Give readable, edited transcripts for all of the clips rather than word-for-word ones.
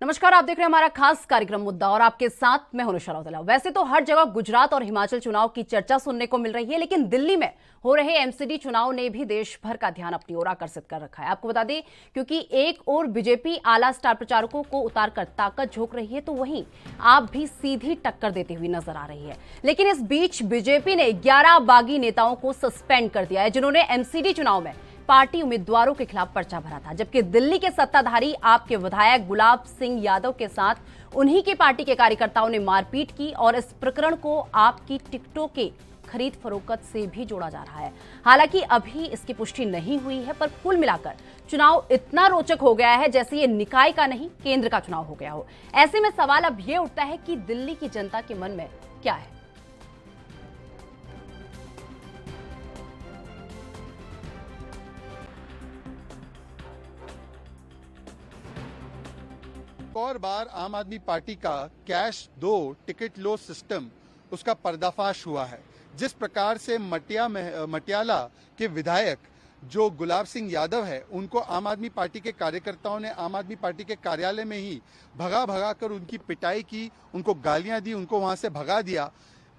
नमस्कार, आप देख रहे हैं हमारा खास कार्यक्रम मुद्दा और आपके साथ मैं हूं अनुषा रौतेला। वैसे तो हर जगह गुजरात और हिमाचल चुनाव की चर्चा सुनने को मिल रही है, लेकिन दिल्ली में हो रहे एमसीडी चुनाव ने भी देश भर का ध्यान अपनी ओर आकर्षित कर रखा है। आपको बता दें, क्योंकि एक ओर बीजेपी आला स्टार प्रचारकों को उतारकर ताकत झोंक रही है, तो वहीं आप भी सीधी टक्कर देती हुई नजर आ रही है। लेकिन इस बीच बीजेपी ने 11 बागी नेताओं को सस्पेंड कर दिया है, जिन्होंने एमसीडी चुनाव में पार्टी उम्मीदवारों के खिलाफ पर्चा भरा था। जबकि दिल्ली के सत्ताधारी आपके विधायक गुलाब सिंह यादव के साथ उन्हीं की पार्टी के कार्यकर्ताओं ने मारपीट की और इस प्रकरण को आपकी टिकटों के खरीद फरोख्त से भी जोड़ा जा रहा है। हालांकि अभी इसकी पुष्टि नहीं हुई है, पर कुल मिलाकर चुनाव इतना रोचक हो गया है जैसे ये निकाय का नहीं केंद्र का चुनाव हो गया हो। ऐसे में सवाल अब ये उठता है कि दिल्ली की जनता के मन में क्या है। और बार आम आदमी पार्टी का कैश दो टिकट लो सिस्टम उसका पर्दाफाश हुआ है। जिस प्रकार से मटियाला के विधायक जो गुलाब सिंह यादव है, उनको आम आदमी पार्टी के कार्यकर्ताओं ने आम आदमी पार्टी के कार्यालय में ही भगा कर उनकी पिटाई की, उनको गालियां दी, उनको वहां से भगा दिया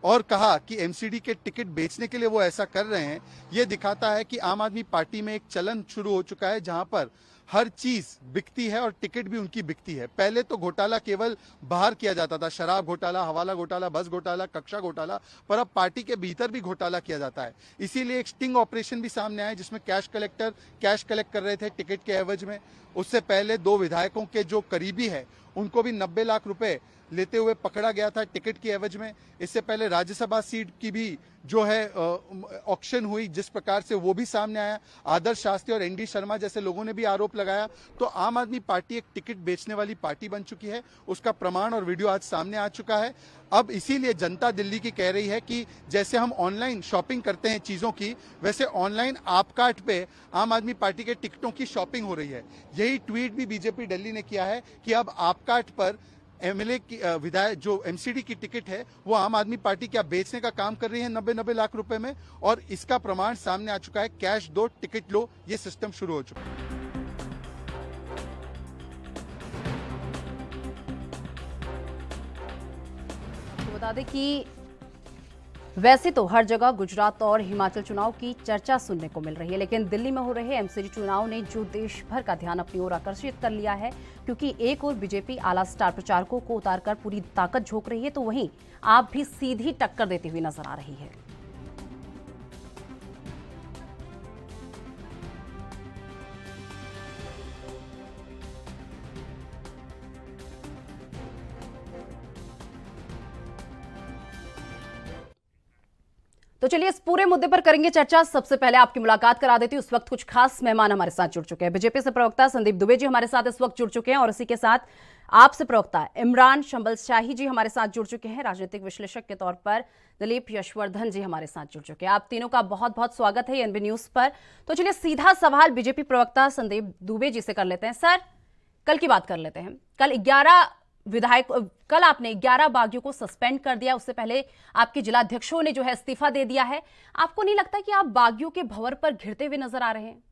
और कहा कि एमसीडी के टिकट बेचने के लिए वो ऐसा कर रहे हैं। ये दिखाता है कि आम आदमी पार्टी में एक चलन शुरू हो चुका है जहां पर हर चीज बिकती है और टिकट भी उनकी बिकती है। पहले तो घोटाला केवल बाहर किया जाता था, शराब घोटाला, हवाला घोटाला, बस घोटाला, कक्षा घोटाला, पर अब पार्टी के भीतर भी घोटाला किया जाता है। इसीलिए एक स्टिंग ऑपरेशन भी सामने आया जिसमें कैश कलेक्ट कर रहे थे टिकट के एवज में। उससे पहले 2 विधायकों के जो करीबी है उनको भी 90 लाख रुपए लेते हुए पकड़ा गया था टिकट की एवज में। इससे पहले राज्यसभा सीट की भी जो है ऑक्शन हुई, जिस प्रकार से वो भी सामने आया। आदर्श शास्त्री और एनडी शर्मा जैसे लोगों ने भी आरोप लगाया। तो आम आदमी पार्टी एक टिकट बेचने वाली पार्टी बन चुकी है, उसका प्रमाण और वीडियो आज सामने आ चुका है। अब इसीलिए जनता दिल्ली की कह रही है कि जैसे हम ऑनलाइन शॉपिंग करते हैं चीजों की, वैसे ऑनलाइन आपकार्ट पे आम आदमी पार्टी के टिकटों की शॉपिंग हो रही है। यही ट्वीट भी बीजेपी दिल्ली ने किया है कि अब आपकार्ट पर एमएलए की विधायक जो एमसीडी की टिकट है वो आम आदमी पार्टी क्या बेचने का काम कर रही है 90 लाख रुपए में, और इसका प्रमाण सामने आ चुका है। कैश दो टिकट लो, ये सिस्टम शुरू हो चुका है। तो बता दें कि वैसे तो हर जगह गुजरात और हिमाचल चुनाव की चर्चा सुनने को मिल रही है, लेकिन दिल्ली में हो रहे एमसीडी चुनाव ने जो देश भर का ध्यान अपनी ओर आकर्षित कर लिया है, क्योंकि एक ओर बीजेपी आला स्टार प्रचारकों को उतारकर पूरी ताकत झोंक रही है, तो वहीं आप भी सीधी टक्कर देती हुई नजर आ रही है। तो चलिए इस पूरे मुद्दे पर करेंगे चर्चा। सबसे पहले आपकी मुलाकात करा देती हूं। उस वक्त कुछ खास मेहमान हमारे साथ जुड़ चुके हैं। बीजेपी से प्रवक्ता संदीप दुबे जी हमारे साथ इस वक्त जुड़ चुके हैं और इसी के साथ आपसे प्रवक्ता इमरान शंबल शाही जी हमारे साथ जुड़ चुके हैं। राजनीतिक विश्लेषक के तौर पर दिलीप यशवर्धन जी हमारे साथ जुड़ चुके हैं। आप तीनों का बहुत बहुत स्वागत है एनबी न्यूज पर। तो चलिए सीधा सवाल बीजेपी प्रवक्ता संदीप दुबे जी से कर लेते हैं। सर, कल की बात कर लेते हैं। कल आपने 11 बागियों को सस्पेंड कर दिया। उससे पहले आपके जिलाध्यक्षों ने जो है इस्तीफा दे दिया है। आपको नहीं लगता कि आप बागियों के भंवर पर घिरते हुए नजर आ रहे हैं?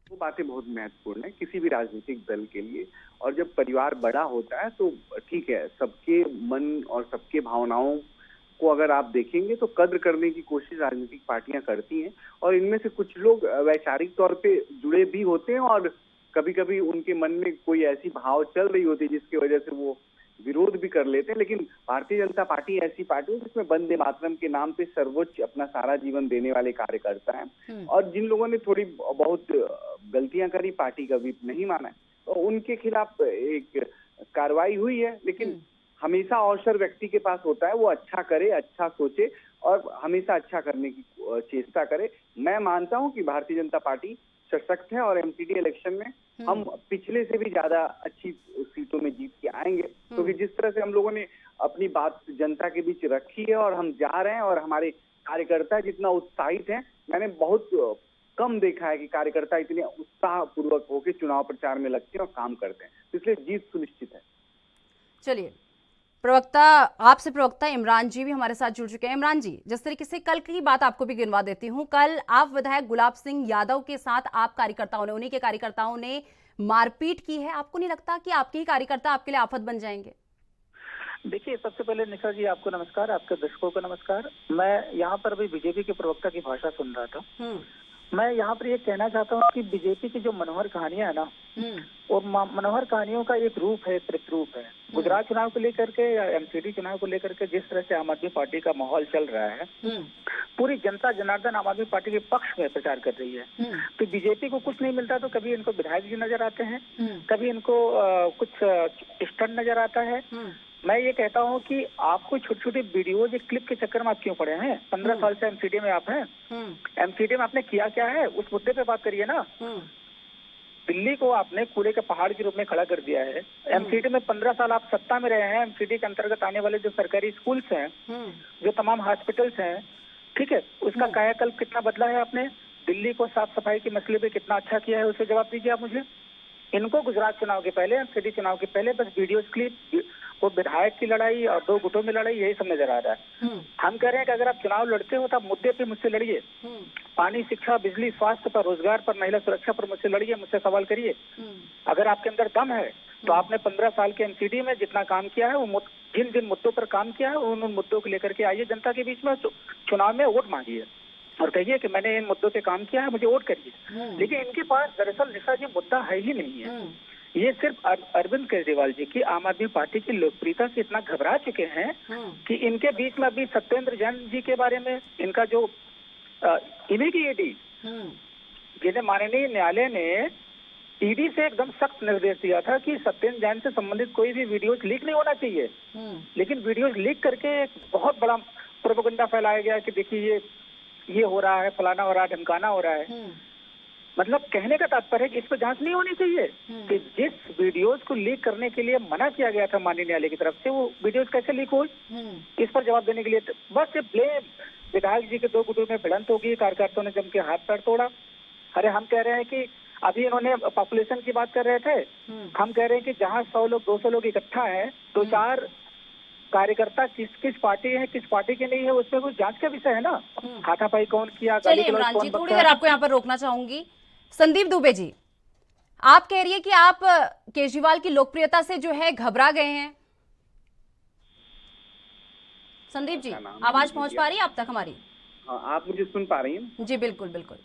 वो बातें बहुत महत्वपूर्ण है किसी भी राजनीतिक दल के लिए। और जब परिवार बड़ा होता है तो ठीक है, सबके मन और सबके भावनाओं को अगर आप देखेंगे तो कद्र करने की कोशिश राजनीतिक पार्टियां करती हैं, और इनमें से कुछ लोग वैचारिक तौर पे जुड़े भी होते हैं और कभी कभी उनके मन में कोई ऐसी भाव चल रही होती है जिसकी वजह से वो विरोध भी कर लेते हैं। लेकिन भारतीय जनता पार्टी ऐसी पार्टी है जिसमें वंदे मातरम के नाम पे सर्वोच्च अपना सारा जीवन देने वाले कार्यकर्ता हैं, और जिन लोगों ने थोड़ी बहुत गलतियां करी, पार्टी का व्हिप नहीं माना है, तो उनके खिलाफ एक कार्रवाई हुई है। लेकिन हमेशा अवसर व्यक्ति के पास होता है, वो अच्छा करे, अच्छा सोचे और हमेशा अच्छा करने की चेष्टा करे। मैं मानता हूँ कि भारतीय जनता पार्टी सशक्त है और एमसीडी इलेक्शन में हम पिछले से भी ज्यादा अच्छी सीटों में जीत के आएंगे, क्योंकि जिस तरह से हम लोगों ने अपनी बात जनता के बीच रखी है और हम जा रहे हैं, और हमारे कार्यकर्ता जितना उत्साहित हैं, मैंने बहुत कम देखा है कि कार्यकर्ता इतने उत्साहपूर्वक होकर चुनाव प्रचार में लगते हैं और काम करते हैं, इसलिए जीत सुनिश्चित है। चलिए आपसे प्रवक्ता इमरान जी भी हमारे साथ जुड़ चुके हैं। इमरान जी, जिस तरीके से कल की बात आपको भी गिनवा देती हूं। कल आप विधायक गुलाब सिंह यादव के साथ उन्हीं के कार्यकर्ताओं ने मारपीट की है, आपको नहीं लगता कि आपके ही कार्यकर्ता आपके लिए आफत बन जाएंगे? देखिए, सबसे पहले निशा जी आपको नमस्कार, आपके दर्शकों को नमस्कार। मैं यहाँ पर अभी बीजेपी के प्रवक्ता की भाषा सुन रहा था। मैं यहाँ पर ये कहना चाहता हूँ कि बीजेपी की जो मनोहर कहानियां है ना, और मनोहर कहानियों का एक रूप है, प्रतिरूप है। गुजरात चुनाव को लेकर के या एमसीडी चुनाव को लेकर के जिस तरह से आम आदमी पार्टी का माहौल चल रहा है, पूरी जनता जनार्दन आम आदमी पार्टी के पक्ष में प्रचार कर रही है। तो बीजेपी को कुछ नहीं मिलता तो कभी इनको विधायक जी नजर आते हैं, कभी इनको कुछ स्टंट नजर आता है। मैं ये कहता हूँ कि आपको छोटी छोटी वीडियोज एक क्लिप के चक्कर में आप क्यों पड़े हैं? 15 साल से एमसीडी में आप हैं। एमसीडी में आपने किया क्या है, उस मुद्दे पे बात करिए ना। दिल्ली को आपने कूड़े के पहाड़ के रूप में खड़ा कर दिया है। एमसीडी में 15 साल आप सत्ता में रहे हैं। एमसीडी के अंतर्गत आने वाले जो सरकारी स्कूल्स हैं, जो तमाम हॉस्पिटल्स हैं, ठीक है, उसका कायाकल्प कितना बदला है आपने? दिल्ली को साफ सफाई के मसले पे कितना अच्छा किया है, उसे जवाब दीजिए आप मुझे। इनको गुजरात चुनाव के पहले, एमसीडी चुनाव के पहले बस वीडियो क्लिप, वो विधायक की लड़ाई और 2 गुटों में लड़ाई, यही सब नजर आ रहा है। हम कह रहे हैं कि अगर आप चुनाव लड़ते हो तो आप मुद्दे पे मुझसे लड़िए। पानी, शिक्षा, बिजली, स्वास्थ्य पर, रोजगार पर, महिला सुरक्षा पर मुझसे लड़िए, मुझसे सवाल करिए। अगर आपके अंदर दम है तो आपने 15 साल के एमसीडी में जितना काम किया है, वो जिन जिन मुद्दों पर काम किया है, उन मुद्दों को लेकर के आइए जनता के बीच में, चुनाव में वोट मांगिए और कहिए कि मैंने इन मुद्दों पे काम किया है, मुझे वोट करिए। लेकिन इनके पास दरअसल निशा जी मुद्दा है ही नहीं है। ये सिर्फ अरविंद केजरीवाल जी की आम आदमी पार्टी की लोकप्रियता से इतना घबरा चुके हैं कि इनके बीच में अभी सत्येंद्र जैन जी के बारे में, इनका जो इन्हीं की ईडी, जिन्हें माननीय न्यायालय ने ईडी से एकदम सख्त निर्देश दिया था कि सत्येंद्र जैन से संबंधित कोई भी वीडियोज लीक नहीं होना चाहिए, लेकिन वीडियोज लीक करके एक बहुत बड़ा प्रोपेगेंडा फैलाया गया कि देखिए ये हो रहा है, फलाना हो रहा है, ढमकाना हो रहा है। मतलब कहने का तात्पर्य है कि इस पर जांच नहीं होनी चाहिए कि जिस वीडियोज को लीक करने के लिए मना किया गया था माननीय न्यायालय की तरफ से, वो वीडियोज कैसे लीक हुई, इस पर जवाब देने के लिए बस ब्लेम। विधायक जी के 2 गुटों में भिड़ंत होगी, कार्यकर्ताओं ने जम के हाथ पैर तोड़ा। अरे हम कह रहे हैं कि अभी इन्होंने पॉपुलेशन की बात कर रहे थे, हम कह रहे हैं कि जहाँ 100 लोग 200 लोग इकट्ठा है, 2-4 कार्यकर्ता किस पार्टी है, किस पार्टी के नहीं है, उसमें कुछ जांच का विषय है ना। हाथापाई कौन किया, चलिए इमरान जी, थोड़ी देर आपको यहाँ पर रोकना चाहूंगी। संदीप दुबे जी, आप कह रही है कि आप केजरीवाल की लोकप्रियता से जो है घबरा गए हैं। संदीप जी, आवाज पहुंच पा रही है आप तक हमारी? हाँ, आप मुझे सुन पा रही हैं? जी बिल्कुल बिल्कुल।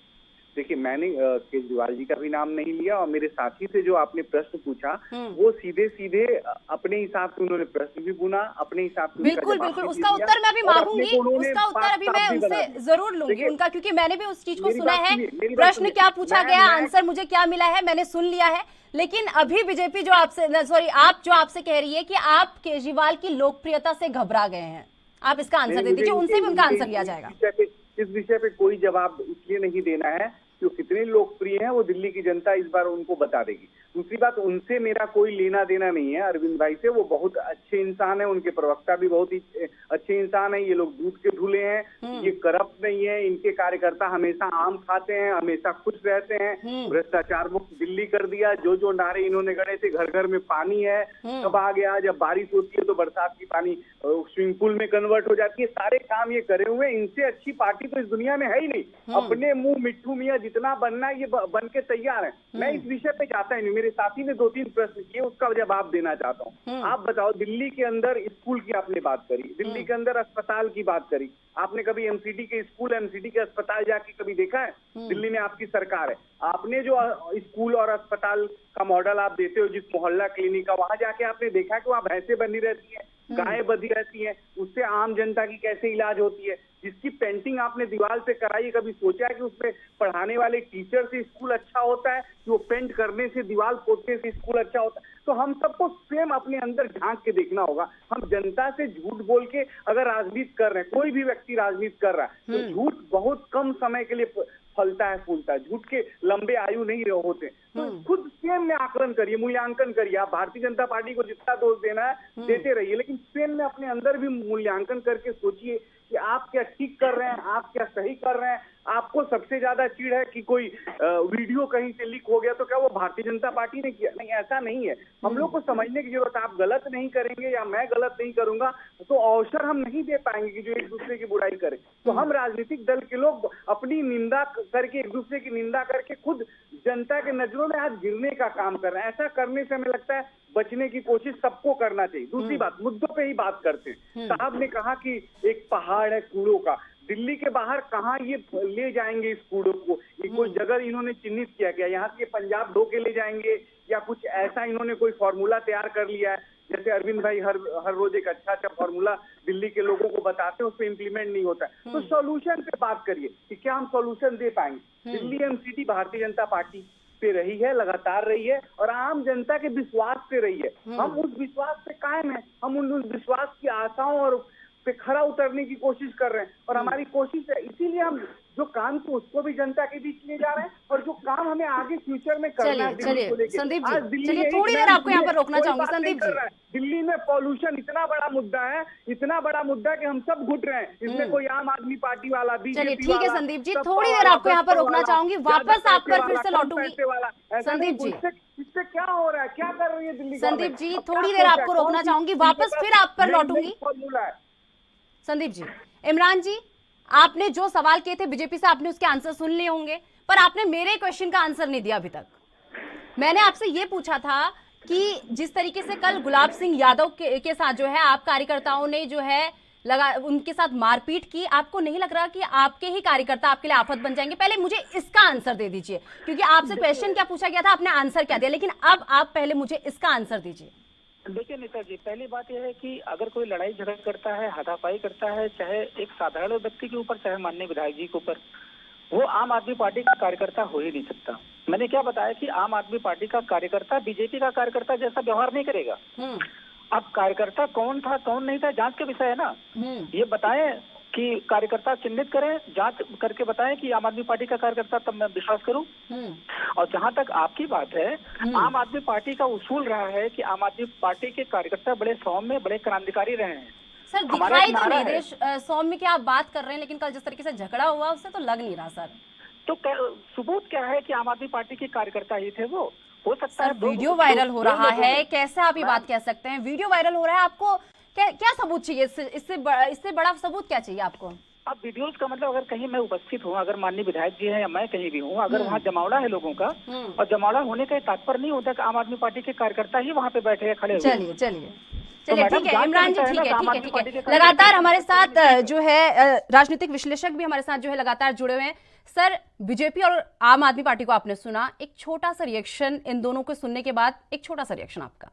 देखिए, मैंने केजरीवाल जी का भी नाम नहीं लिया और मेरे साथी से जो आपने प्रश्न पूछा वो सीधे सीधे अपने हिसाब से उन्होंने प्रश्न भी बुना, अपने हिसाब से बिल्कुल बिल्कुल उसका उत्तर मैं अभी मांगूंगी, उसका उत्तर अभी मैं उनसे जरूर लूंगी उनका, क्योंकि मैंने भी उस चीज को सुना है। प्रश्न क्या पूछा गया, आंसर मुझे क्या मिला है, मैंने सुन लिया है। लेकिन अभी बीजेपी जो आपसे, सॉरी आप जो आपसे कह रही है कि आप केजरीवाल की लोकप्रियता से घबरा गए हैं, आप इसका आंसर दे दीजिए, उनसे भी उनका आंसर लिया जाएगा। इस विषय पे कोई जवाब इसलिए नहीं देना है कि वो कितने लोकप्रिय हैं, वो दिल्ली की जनता इस बार उनको बता देगी। दूसरी बात, उनसे मेरा कोई लेना देना नहीं है, अरविंद भाई से। वो बहुत अच्छे इंसान है, उनके प्रवक्ता भी बहुत ही अच्छे इंसान है। ये लोग दूध के धुले हैं, ये करप्ट नहीं है। इनके कार्यकर्ता हमेशा आम खाते हैं, हमेशा खुश रहते हैं। भ्रष्टाचार मुक्त दिल्ली कर दिया। जो नारे इन्होंने गढ़े थे, घर घर में पानी है, सब आ गया। जब बारिश होती है तो बरसात की पानी स्विमिंग पूल में कन्वर्ट हो जाती है। सारे काम ये करे हुए। इनसे अच्छी पार्टी तो इस दुनिया में है ही नहीं। अपने मुंह मिट्ठू मियां जितना बनना है ये बन के तैयार है। मैं इस विषय पे जाता ही नहीं। मेरे साथी ने 2-3 प्रश्न किए, उसका जवाब देना चाहता हूँ। आप बताओ, दिल्ली के अंदर स्कूल की आपने बात करी, दिल्ली के अंदर अस्पताल की बात करी, आपने कभी एमसीडी के स्कूल, एमसीडी के अस्पताल जाके कभी देखा है? दिल्ली में आपकी सरकार है, आपने जो स्कूल और अस्पताल का मॉडल आप देते हो, जिस मोहल्ला क्लिनिक का, वहां जाके आपने देखा कि वहाँ भैंसें बंधी रहती है, गायें बंधी रहती है, उससे आम जनता की कैसे इलाज होती है? जिसकी पेंटिंग आपने दीवार से कराई, कभी सोचा है कि उसमें पढ़ाने वाले टीचर से स्कूल अच्छा होता है कि वो पेंट करने से, दीवार पोतने से स्कूल अच्छा होता है? तो हम सबको स्वयं अपने अंदर झांक के देखना होगा। हम जनता से झूठ बोल के अगर राजनीति कर रहे हैं, कोई भी व्यक्ति राजनीति कर रहा है, तो झूठ बहुत कम समय के लिए फलता है, फूलता है। झूठ के लंबे आयु नहीं होते। तो खुद स्वयं में आकलन करिए, मूल्यांकन करिए। आप भारतीय जनता पार्टी को जितना दोष देना है देते रहिए, लेकिन स्वयं में अपने अंदर भी मूल्यांकन करके सोचिए कि आप क्या ठीक कर रहे हैं, आप क्या सही कर रहे हैं। आपको सबसे ज्यादा चिढ़ है कि कोई वीडियो कहीं से लीक हो गया तो क्या वो भारतीय जनता पार्टी ने किया? नहीं, ऐसा नहीं है। हम लोग को समझने की जरूरत है। आप गलत नहीं करेंगे या मैं गलत नहीं करूंगा तो अवसर हम नहीं दे पाएंगे कि जो एक दूसरे की बुराई करें। तो हम राजनीतिक दल के लोग अपनी निंदा करके, एक दूसरे की निंदा करके खुद जनता के नजरों में आज गिरने का काम कर रहे हैं। ऐसा करने से हमें लगता है बचने की कोशिश सबको करना चाहिए। दूसरी बात, मुद्दों पे ही बात करते हैं। साहब ने कहा कि एक पहाड़ है कूड़ों का, दिल्ली के बाहर कहाँ ये ले जाएंगे इस कूड़ों को? ये कोई जगह इन्होंने चिन्हित किया गया, यहाँ से पंजाब ढो के ले जाएंगे या कुछ ऐसा इन्होंने कोई फॉर्मूला तैयार कर लिया है? जैसे अरविंद भाई हर रोज एक अच्छा फॉर्मूला दिल्ली के लोगों को बताते हैं, उस पर इम्प्लीमेंट नहीं होता है। तो सॉल्यूशन पे बात करिए कि क्या हम सॉल्यूशन दे पाएंगे। दिल्ली एमसीडी भारतीय जनता पार्टी पे रही है, लगातार रही है और आम जनता के विश्वास पे रही है। हम उस विश्वास पे कायम है, हम उन विश्वास की आशाओं और पे खरा उतरने की कोशिश कर रहे हैं और हमारी कोशिश है, इसीलिए हम जो काम को उसको भी जनता के बीच ले जा रहे हैं और जो काम हमें आगे फ्यूचर में करना है। चलिए संदीप जी, चलिए थोड़ी देर आपको यहाँ पर रोकना चाहूंगी। संदीप जी, दिल्ली में पॉल्यूशन इतना बड़ा मुद्दा है, इतना बड़ा मुद्दा कि हम सब घुट रहे हैं। इसमें कोई आम आदमी पार्टी वाला, चलिए ठीक है संदीप जी, थोड़ी देर आपको यहाँ पर रोकना चाहूंगी, वापस आप पर फिर से लौटूंगी। संदीप जी, इससे क्या हो रहा है, क्या कर रही है दिल्ली? संदीप जी, थोड़ी देर आपको रोकना चाहूंगी, वापस फिर आप पर लौटूंगी। संदीप जी, इमरान जी, आपने जो सवाल किए थे बीजेपी से, आपने उसके आंसर सुन लिए होंगे, पर आपने मेरे क्वेश्चन का आंसर नहीं दिया अभी तक। मैंने आपसे ये पूछा था कि जिस तरीके से कल गुलाब सिंह यादव के साथ जो है आप कार्यकर्ताओं ने जो है उनके साथ मारपीट की, आपको नहीं लग रहा कि आपके ही कार्यकर्ता आपके लिए आफत बन जाएंगे? पहले मुझे इसका आंसर दे दीजिए, क्योंकि आपसे क्वेश्चन क्या पूछा गया था, आपने आंसर क्या दिया, लेकिन अब आप पहले मुझे इसका आंसर दीजिए। देखिए नेता जी, पहली बात यह है कि अगर कोई लड़ाई झगड़ा करता है, हाथापाई करता है, चाहे एक साधारण व्यक्ति के ऊपर, चाहे माननीय विधायक जी के ऊपर, वो आम आदमी पार्टी का कार्यकर्ता हो ही नहीं सकता। मैंने क्या बताया कि आम आदमी पार्टी का कार्यकर्ता बीजेपी का कार्यकर्ता जैसा व्यवहार नहीं करेगा। अब कार्यकर्ता कौन था कौन नहीं था, जांच का विषय है ना। ये बताएं कि कार्यकर्ता चिन्हित करें, जांच करके बताएं कि आम आदमी पार्टी का कार्यकर्ता, तब मैं विश्वास करूं। और जहां तक आपकी बात है, आम आदमी पार्टी का उसूल रहा है कि आम आदमी पार्टी के कार्यकर्ता बड़े सौम्य, बड़े क्रांतिकारी रहे हैं। सर दिखाई तो नहीं दे सौम्य की आप बात कर रहे हैं, लेकिन कल जिस तरीके से झगड़ा हुआ उससे तो लग नहीं रहा सर। तो सबूत क्या है कि आम आदमी पार्टी के कार्यकर्ता ही थे वो? हो सकता है वीडियो वायरल हो रहा है, कैसे आप ये बात कह सकते हैं? वीडियो वायरल हो रहा है, आपको क्या सबूत चाहिए? इससे बड़ा सबूत क्या चाहिए आपको? अब वीडियोस का मतलब, अगर कहीं मैं उपस्थित हूँ, अगर माननीय विधायक जी हैं या मैं कहीं भी हूँ, अगर वहाँ जमावड़ा है लोगों का, और जमावड़ा होने का तात्पर्य नहीं होता कि आम आदमी पार्टी के कार्यकर्ता ही वहाँ पे बैठे हैं, खड़े हुए। चलिए ठीक है इमरान जी, ठीक है। लगातार हमारे साथ जो है राजनीतिक विश्लेषक भी हमारे साथ जो है लगातार जुड़े हुए हैं। सर, बीजेपी और आम आदमी पार्टी को आपने सुना, एक छोटा सा रिएक्शन इन दोनों को सुनने के बाद, एक छोटा सा रिएक्शन आपका।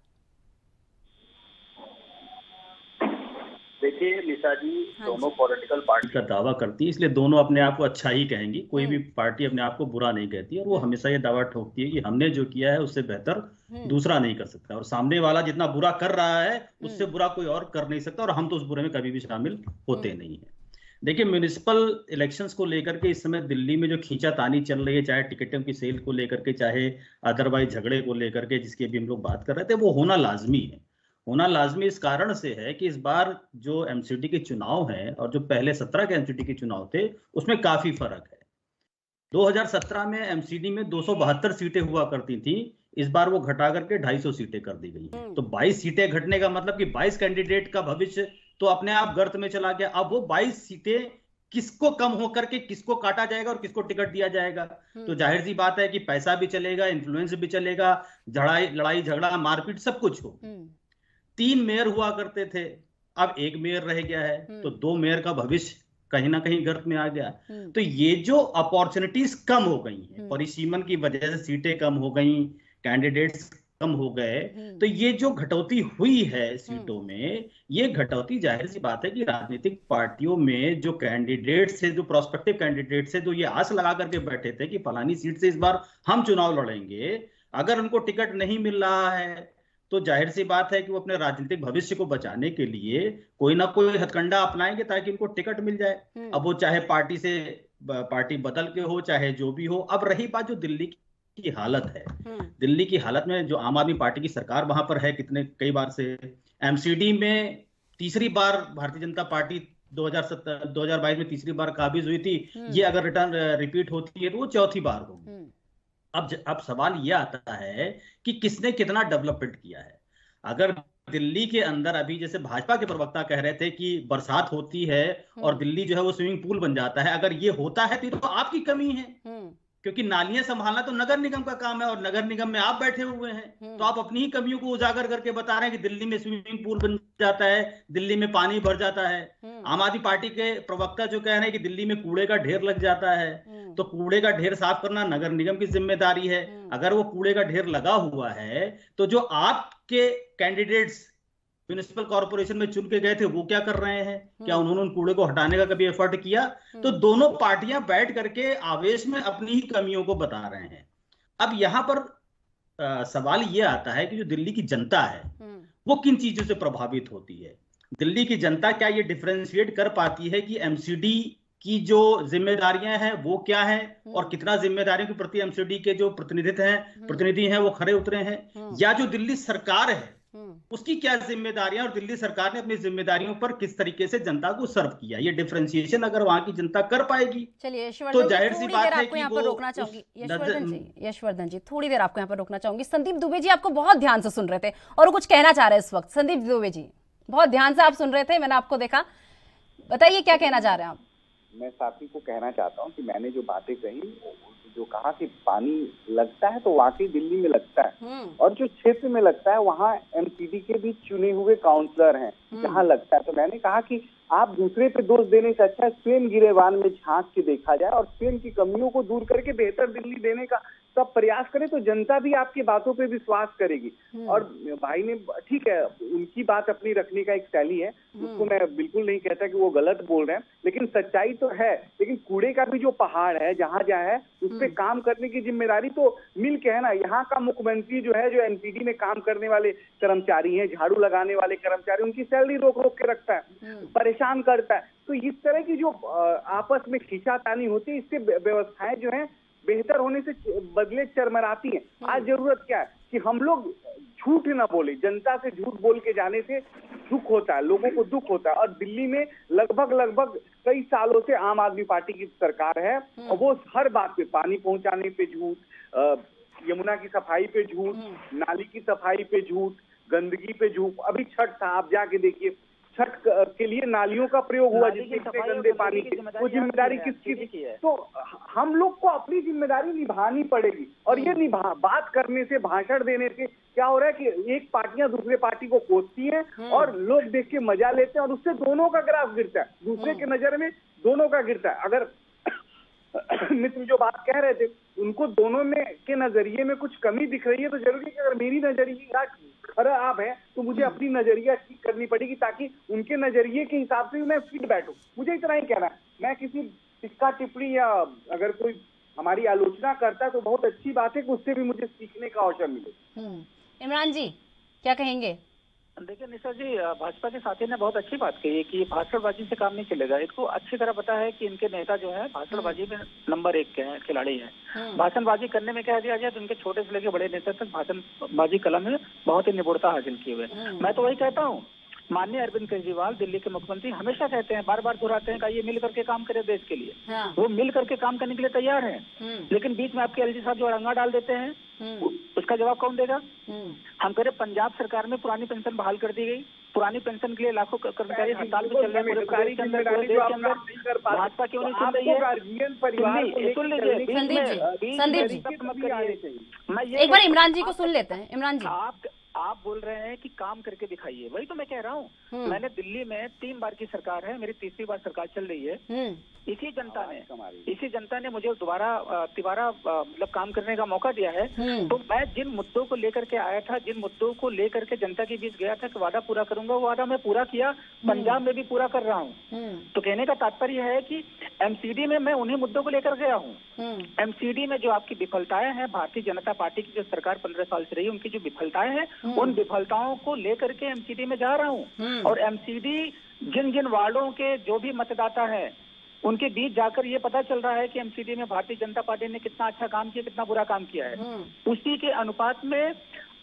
देखिए निशा जी, दोनों पॉलिटिकल पार्टी का दावा करती है, इसलिए दोनों अपने आप को अच्छा ही कहेंगी। कोई भी पार्टी अपने आप को बुरा नहीं कहती, और वो हमेशा ये दावा ठोकती है कि हमने जो किया है उससे बेहतर दूसरा नहीं कर सकता, और सामने वाला जितना बुरा कर रहा है उससे बुरा कोई और कर नहीं सकता, और हम तो उस बुरे में कभी भी शामिल होते नहीं है। देखिए, म्युनिसिपल इलेक्शंस को लेकर के इस समय दिल्ली में जो खींचातानी चल रही है, चाहे टिकटों की सेल को लेकर के, चाहे अदरवाइज झगड़े को लेकर के, जिसकी अभी हम लोग बात कर रहे थे, वो होना लाजमी है। होना लाजमी इस कारण से है कि इस बार जो एमसीडी के चुनाव हैं और जो पहले 17 के एमसीडी के चुनाव थे, उसमें काफी फर्क है। 2017 में एमसीडी में 272 सीटें हुआ करती थी, इस बार वो घटा करके 250 सीटें कर दी गई हैं। तो 22 सीटें घटने का मतलब कि 22 कैंडिडेट का भविष्य तो अपने आप गर्त में चला गया। अब वो 22 सीटें किसको कम होकर के किसको काटा जाएगा और किसको टिकट दिया जाएगा? तो जाहिर सी बात है कि पैसा भी चलेगा, इन्फ्लुएंस भी चलेगा, लड़ाई झगड़ा मारपीट सब कुछ हो। 3 मेयर हुआ करते थे, अब 1 मेयर रह गया है, तो 2 मेयर का भविष्य कहीं ना कहीं गर्त में आ गया। तो ये जो अपॉर्चुनिटीज कम हो गई हैं, परिसीमन की वजह से सीटें कम हो गई, कैंडिडेट्स कम हो गए, तो ये जो घटौती हुई है सीटों में, ये घटौती जाहिर सी बात है कि राजनीतिक पार्टियों में जो कैंडिडेट्स थे, जो प्रोस्पेक्टिव कैंडिडेट्स थे, जो ये आस लगा करके बैठे थे कि फलानी सीट से इस बार हम चुनाव लड़ेंगे, अगर उनको टिकट नहीं मिल रहा है तो जाहिर सी बात है कि वो अपने राजनीतिक भविष्य को बचाने के लिए कोई ना कोई हथकंडा अपनाएंगे ताकि उनको टिकट मिल जाए। अब वो चाहे पार्टी बदल के हो, चाहे जो भी हो। अब रही बात जो दिल्ली की हालत है, दिल्ली की हालत में जो आम आदमी पार्टी की सरकार वहां पर है कई बार से, एमसीडी में तीसरी बार भारतीय जनता पार्टी 2022 में तीसरी बार काबिज हुई थी, ये अगर रिपीट होती है तो वो चौथी बार होगी। अब सवाल ये आता है कि किसने कितना डेवलपमेंट किया है। अगर दिल्ली के अंदर अभी जैसे भाजपा के प्रवक्ता कह रहे थे कि बरसात होती है और दिल्ली जो है वो स्विमिंग पूल बन जाता है, अगर ये होता है तो आपकी कमी है। क्योंकि नालियां संभालना तो नगर निगम का काम है और नगर निगम में आप बैठे हुए हैं, तो आप अपनी ही कमियों को उजागर करके बता रहे हैं कि दिल्ली में स्विमिंग पूल बन जाता है, दिल्ली में पानी भर जाता है। आम आदमी पार्टी के प्रवक्ता जो कह रहे हैं कि दिल्ली में कूड़े का ढेर लग जाता है, तो कूड़े का ढेर साफ करना नगर निगम की जिम्मेदारी है। अगर वो कूड़े का ढेर लगा हुआ है तो जो आपके कैंडिडेट्स म्युनिसिपल कॉर्पोरेशन में चुन के गए थे वो क्या कर रहे हैं? क्या उन्होंने उन कूड़े को हटाने का कभी एफर्ट किया? तो दोनों पार्टियां बैठ करके आवेश में अपनी ही कमियों को बता रहे हैं। अब यहां पर सवाल ये आता है कि जो दिल्ली की जनता है वो किन चीजों से प्रभावित होती है? दिल्ली की जनता क्या ये डिफरेंशिएट कर पाती है कि एमसीडी की जो जिम्मेदारियां हैं वो क्या है और कितना जिम्मेदारियों के प्रति एमसीडी के जो प्रतिनिधि हैं वो खरे उतरे हैं, या जो दिल्ली सरकार है उसकी क्या जिम्मेदारियां और दिल्ली सरकार ने अपनी जिम्मेदारियों पर किस तरीके से जनता को सर्व किया? ये डिफरेंशिएशन अगर वहां की जनता कर पाएगी चलिए तो जाहिर सी बात है कि वो रोकना चाहूंगी यशवर्धन जी थोड़ी देर आपको यहाँ पर रोकना चाहूंगी। संदीप दुबे जी आपको बहुत ध्यान से सुन रहे थे और वो कुछ कहना चाह रहे हैं इस वक्त। संदीप दुबे जी बहुत ध्यान से आप सुन रहे थे, मैंने आपको देखा, बताइए क्या कहना चाह रहे हैं आप? मैं साथी को कहना चाहता हूँ कि मैंने जो बातें कही, जो कहा कि पानी लगता है तो वाकई दिल्ली में लगता है, और जो क्षेत्र में लगता है वहाँ एमसीडी के भी चुने हुए काउंसलर हैं जहाँ लगता है। तो मैंने कहा कि आप दूसरे पे दोष देने से अच्छा स्वयं गिरेबान में झांक के देखा जाए और स्वयं की कमियों को दूर करके बेहतर दिल्ली देने का सब प्रयास करें, तो जनता भी आपकी बातों पे विश्वास करेगी। और भाई ने ठीक है, उनकी बात अपनी रखने का एक शैली है, उसको मैं बिल्कुल नहीं कहता कि वो गलत बोल रहे हैं, लेकिन सच्चाई तो है। लेकिन कूड़े का भी जो पहाड़ है जहाँ जहाँ है उस पर काम करने की जिम्मेदारी तो मिल के है ना। यहाँ का मुख्यमंत्री जो है, जो एनसीडी में काम करने वाले कर्मचारी हैं, झाड़ू लगाने वाले कर्मचारी, उनकी सैलरी रोक रोक के रखता है, परेशान करता है। तो इस तरह की जो आपस में खींचातानी होती है, इससे व्यवस्थाएं जो है बेहतर होने से बदले चरमराती हैं। आज जरूरत क्या है कि हम लोग झूठ ना बोले, जनता से झूठ बोल के जाने से दुख होता है, लोगों को दुख होता है। और दिल्ली में लगभग कई सालों से आम आदमी पार्टी की सरकार है और वो हर बात पे, पानी पहुंचाने पे झूठ, यमुना की सफाई पे झूठ, नाली की सफाई पे झूठ, गंदगी पे झूठ। अभी छठ था, आप जाके देखिए, छठ के लिए नालियों का प्रयोग हुआ जिससे गंदे पानी की, वो जिम्मेदारी किसकी थी? तो हम लोग को अपनी जिम्मेदारी निभानी पड़ेगी। और ये बात करने से, भाषण देने से क्या हो रहा है कि एक पार्टियां दूसरे पार्टी को कोसती हैं और लोग देख के मजा लेते हैं और उससे दोनों का ग्राफ गिरता है, दूसरे के नजर में दोनों का गिरता है। अगर मित्र जो बात कह रहे थे, उनको दोनों में के नजरिए में कुछ कमी दिख रही है, तो जरूरी कि अगर मेरी नजरिया खराब है तो मुझे अपनी नजरिया ठीक करनी पड़ेगी, ताकि उनके नजरिए के हिसाब से मैं फिट बैठूं। मुझे इतना ही कहना है। मैं किसी टिक्का टिप्पणी या अगर कोई हमारी आलोचना करता है तो बहुत अच्छी बात है कि उससे भी मुझे सीखने का अवसर मिले। इमरान जी क्या कहेंगे? देखिए निशा जी, भाजपा के साथी ने बहुत अच्छी बात कही है कि भाषणबाजी से काम नहीं चलेगा। इनको अच्छी तरह पता है कि इनके नेता जो है भाषणबाजी में नंबर 1 के खिलाड़ी हैं। भाषणबाजी करने में कह दिया जाए तो इनके छोटे से लेकर बड़े नेता तक भाषणबाजी कला में बहुत ही निपुणता हासिल किए हुए। मैं तो वही कहता हूँ, माननीय अरविंद केजरीवाल दिल्ली के मुख्यमंत्री हमेशा कहते हैं, बार बार दोहराते हैं कि ये मिल करके काम करे देश के लिए। वो मिल करके काम करने के लिए तैयार हैं, लेकिन बीच में आपके एलजी साहब जो अड़ंगा डाल देते हैं, उसका जवाब कौन देगा? हम कह रहे पंजाब सरकार में पुरानी पेंशन बहाल कर दी गई, पुरानी पेंशन के लिए लाखों कर्मचारी हड़ताल पे चल रहे हैं पूरे देश के अंदर। भाजपा क्यों नहीं सुन रही है? सुन लीजिए संदीप जी, मैं एक बार इमरान जी को सुन लेते हैं। इमरान जी, आप बोल रहे हैं कि काम करके दिखाइए, वही तो मैं कह रहा हूँ। मैंने दिल्ली में 3 बार की सरकार है, मेरी तीसरी बार सरकार चल रही है। इसी जनता ने मुझे तिबारा मतलब काम करने का मौका दिया है। तो मैं जिन मुद्दों को लेकर के आया था, जिन मुद्दों को लेकर के जनता के बीच गया था कि वादा पूरा करूंगा, वो वादा मैं पूरा किया, पंजाब में भी पूरा कर रहा हूँ। तो कहने का तात्पर्य है कि एमसीडी में मैं उन्हीं मुद्दों को लेकर गया हूँ। एमसीडी में जो आपकी विफलताएं हैं, भारतीय जनता पार्टी की जो सरकार 15 साल से रही, उनकी जो विफलताएं हैं, उन विफलताओं को लेकर के एमसीडी में जा रहा हूँ। और एमसीडी जिन जिन वार्डों के जो भी मतदाता है उनके बीच जाकर ये पता चल रहा है कि एमसीडी में भारतीय जनता पार्टी ने कितना अच्छा काम किया, कितना बुरा काम किया है। उसी के अनुपात में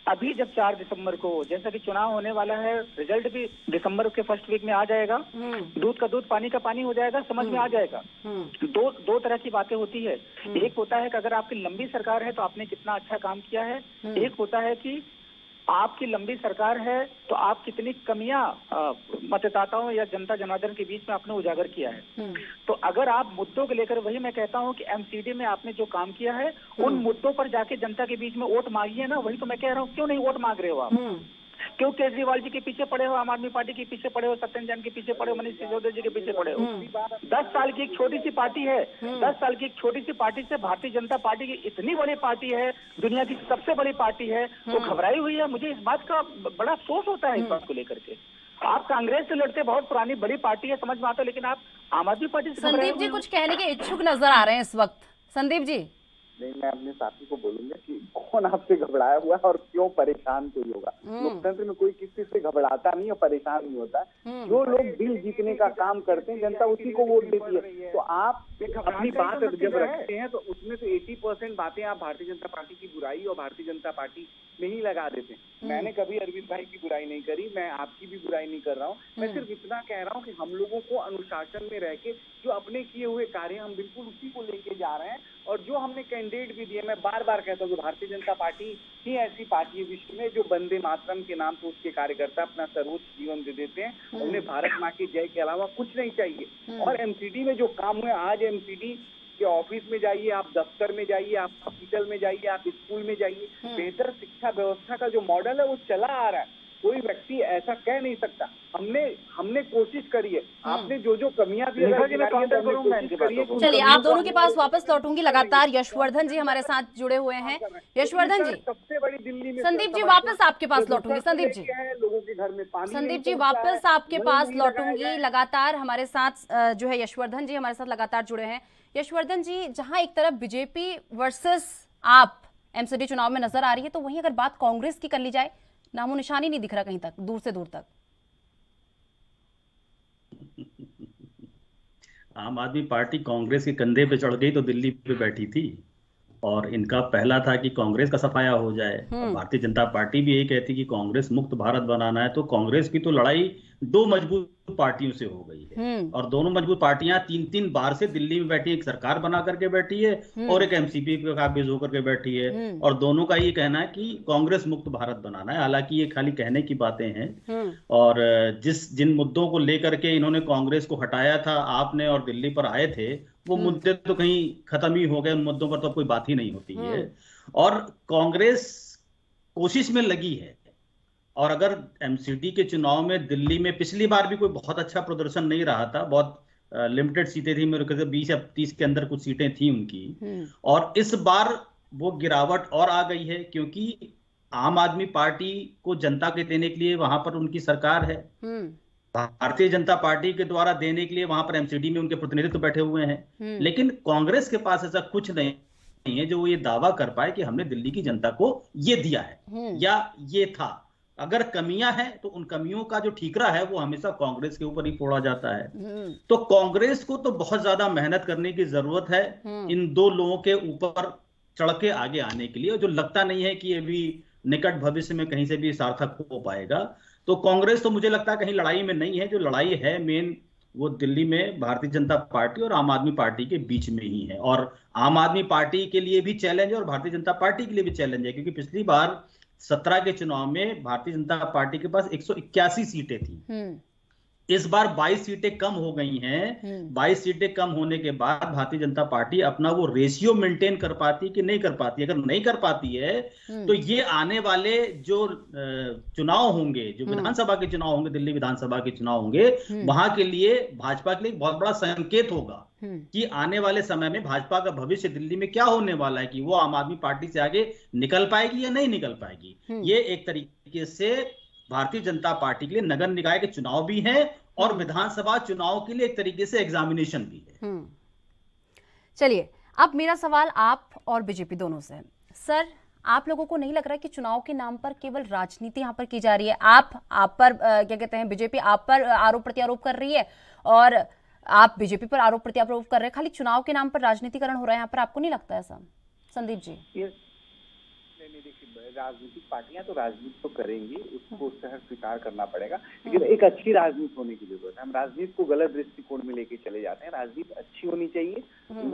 अभी जब 4 दिसंबर को जैसा कि चुनाव होने वाला है, रिजल्ट भी दिसंबर के फर्स्ट वीक में आ जाएगा, दूध का दूध पानी का पानी हो जाएगा, समझ में आ जाएगा। दो तरह की बातें होती है। एक होता है कि अगर आपकी लंबी सरकार है तो आपने कितना अच्छा काम किया है। एक होता है कि आपकी लंबी सरकार है तो आप कितनी कमियां मतदाताओं या जनता जनार्दन के बीच में आपने उजागर किया है। तो अगर आप मुद्दों को लेकर, वही मैं कहता हूं कि एमसीडी में आपने जो काम किया है उन मुद्दों पर जाके जनता के बीच में वोट मांगिए ना। वही तो मैं कह रहा हूँ, क्यों नहीं वोट मांग रहे हो आप? क्यों केजरीवाल जी के पीछे पड़े हो, आम आदमी पार्टी के पीछे पड़े हो, सत्येंद्र जैन के पीछे पड़े हो, मनीष सिसोदिया जी के पीछे पड़े हो? 10 साल की एक छोटी सी पार्टी है, 10 साल की एक छोटी सी पार्टी से भारतीय जनता पार्टी की इतनी बड़ी पार्टी है, दुनिया की सबसे बड़ी पार्टी है, वो घबराई हुई है। मुझे इस बात का बड़ा अफसोस होता है इस बात को लेकर के। आप कांग्रेस से लड़ते, बहुत पुरानी बड़ी पार्टी है, समझ में आता है, लेकिन आप आम आदमी पार्टी से। संदीप जी कुछ कहने के इच्छुक नजर आ रहे हैं इस वक्त। संदीप जी। नहीं, मैं अपने साथी को बोलूंगा कि कौन आपसे घबराया हुआ है और क्यों परेशान कोई होगा। लोकतंत्र में कोई किसी से घबराता नहीं और परेशान नहीं होता। जो लोग दिल जीतने का काम करते हैं, जनता उसी को वोट देती है। तो आप अपनी बात जब रखते हैं तो उसमें तो 80% बातें आप भारतीय जनता पार्टी की बुराई और भारतीय जनता पार्टी में ही लगा देते हैं। मैंने कभी अरविंद भाई की बुराई नहीं करी, मैं आपकी भी बुराई नहीं कर रहा हूँ। मैं सिर्फ इतना कह रहा हूँ कि हम लोगों को अनुशासन में रह के जो अपने किए हुए कार्य हम बिल्कुल उसी को लेके जा रहे हैं। और जो हमने कैंडिडेट भी दिए, मैं बार बार कहता हूँ कि भारतीय जनता पार्टी ही ऐसी पार्टी है विश्व में जो वंदे मातरम के नाम पर उसके कार्यकर्ता अपना सर्वोच्च जीवन दे देते हैं। उन्हें भारत माँ की जय के अलावा कुछ नहीं चाहिए। और एमसीडी में जो काम हुए, आज एमसीडी के ऑफिस में जाइए, आप दफ्तर में जाइए, आप हॉस्पिटल में जाइए, आप स्कूल में जाइए, बेहतर शिक्षा व्यवस्था का जो मॉडल है वो चला आ रहा है। कोई व्यक्ति ऐसा कह नहीं सकता। हमने कोशिश करी है। आपने जो जो कमियां भी चलिए, आप दोनों के पास वापस लौटूंगी। लगातार यशवर्धन जी हमारे साथ जुड़े हुए हैं। यशवर्धन जी, सबसे बड़ी दिल्ली में संदीप जी वापस आपके पास लौटूंगी। संदीप जी, लोगों के घर में पानी, संदीप जी वापस आपके पास लौटूंगी। लगातार हमारे साथ जो है यशवर्धन जी हमारे साथ लगातार जुड़े हैं। यशवर्धन जी, जहां एक तरफ बीजेपी वर्सेस आप एमसीडी चुनाव में नजर आ रही है, तो वहीं अगर बात कांग्रेस की कर ली जाए, नामो निशानी नहीं दिख रहा कहीं तक, दूर से दूर तक। आम आदमी पार्टी कांग्रेस के कंधे पे चढ़ गई तो दिल्ली पे बैठी थी, और इनका पहला था कि कांग्रेस का सफाया हो जाए। भारतीय जनता पार्टी भी यही कहती कि कांग्रेस मुक्त भारत बनाना है। तो कांग्रेस की तो लड़ाई दो मजबूत पार्टियों से हो गई है, और दोनों मजबूत पार्टियां 3-3 बार से दिल्ली में बैठी, एक सरकार बना करके बैठी है और एक एमसीपी पे काबिज होकर के बैठी है, और दोनों का ये कहना है कि कांग्रेस मुक्त भारत बनाना है। हालांकि ये खाली कहने की बातें हैं, और जिन मुद्दों को लेकर के इन्होंने कांग्रेस को हटाया था आपने और दिल्ली पर आए थे, वो मुद्दे तो कहीं खत्म ही हो गए। उन मुद्दों पर तो कोई बात ही नहीं होती है, और कांग्रेस कोशिश में लगी है। और अगर एमसीडी के चुनाव में दिल्ली में पिछली बार भी कोई बहुत अच्छा प्रदर्शन नहीं रहा था, बहुत लिमिटेड सीटें थी, मेरे ख्याल से 20 या 30 के अंदर कुछ सीटें थी उनकी, और इस बार वो गिरावट और आ गई है, क्योंकि आम आदमी पार्टी को जनता के देने के लिए वहां पर उनकी सरकार है, भारतीय जनता पार्टी के द्वारा देने के लिए वहां पर एमसीडी में उनके प्रतिनिधित्व बैठे हुए हैं। लेकिन कांग्रेस के पास ऐसा कुछ नहीं है जो वो ये दावा कर पाए कि हमने दिल्ली की जनता को ये दिया है या ये था। अगर कमियां हैं तो उन कमियों का जो ठीकरा है वो हमेशा कांग्रेस के ऊपर ही फोड़ा जाता है। तो कांग्रेस को तो बहुत ज्यादा मेहनत करने की जरूरत है इन दो लोगों के ऊपर चढ़ के आगे आने के लिए, जो लगता नहीं है कि ये भी निकट भविष्य में कहीं से भी सार्थक हो पाएगा। तो कांग्रेस तो मुझे लगता है कहीं लड़ाई में नहीं है। जो लड़ाई है मेन वो दिल्ली में भारतीय जनता पार्टी और आम आदमी पार्टी के बीच में ही है, और आम आदमी पार्टी के लिए भी चैलेंज है और भारतीय जनता पार्टी के लिए भी चैलेंज है, क्योंकि पिछली बार 17 के चुनाव में भारतीय जनता पार्टी के पास 181 सीटें थी। इस बार 22 सीटें कम हो गई हैं। 22 सीटें कम होने के बाद भारतीय जनता पार्टी अपना वो रेशियो मेंटेन कर पाती कि नहीं कर पाती। अगर नहीं कर पाती है तो ये आने वाले जो चुनाव होंगे, जो विधानसभा के चुनाव होंगे, दिल्ली विधानसभा के चुनाव होंगे, वहां के लिए भाजपा के लिए बहुत बड़ा संकेत होगा कि आने वाले समय में भाजपा का भविष्य दिल्ली में क्या होने वाला है, कि वो आम आदमी पार्टी से आगे निकल पाएगी या नहीं निकल पाएगी। ये एक तरीके से भारतीय जनता पार्टी के लिए नगर निकाय के चुनाव भी हैं और विधानसभा चुनाव के लिए एक तरीके से एग्जामिनेशन भी है। चलिए, अब मेरा सवाल आप और बीजेपी दोनों से है। सर, आप लोगों को नहीं लग रहा है कि चुनाव के नाम पर केवल राजनीति यहाँ पर की जा रही है? आप पर क्या कहते हैं, बीजेपी आप पर आरोप प्रत्यारोप कर रही है और आप बीजेपी पर आरोप प्रत्यारोप कर रहे हैं। खाली चुनाव के नाम पर राजनीतिकरण हो रहा है यहाँ पर, आपको नहीं लगता ऐसा? संदीप जी। राजनीतिक पार्टियां तो राजनीति तो करेंगी, उसको सहज स्वीकार करना पड़ेगा, लेकिन एक अच्छी राजनीति होने की जरूरत है। हम राजनीति को गलत दृष्टिकोण में लेके चले जाते हैं। राजनीति अच्छी होनी चाहिए,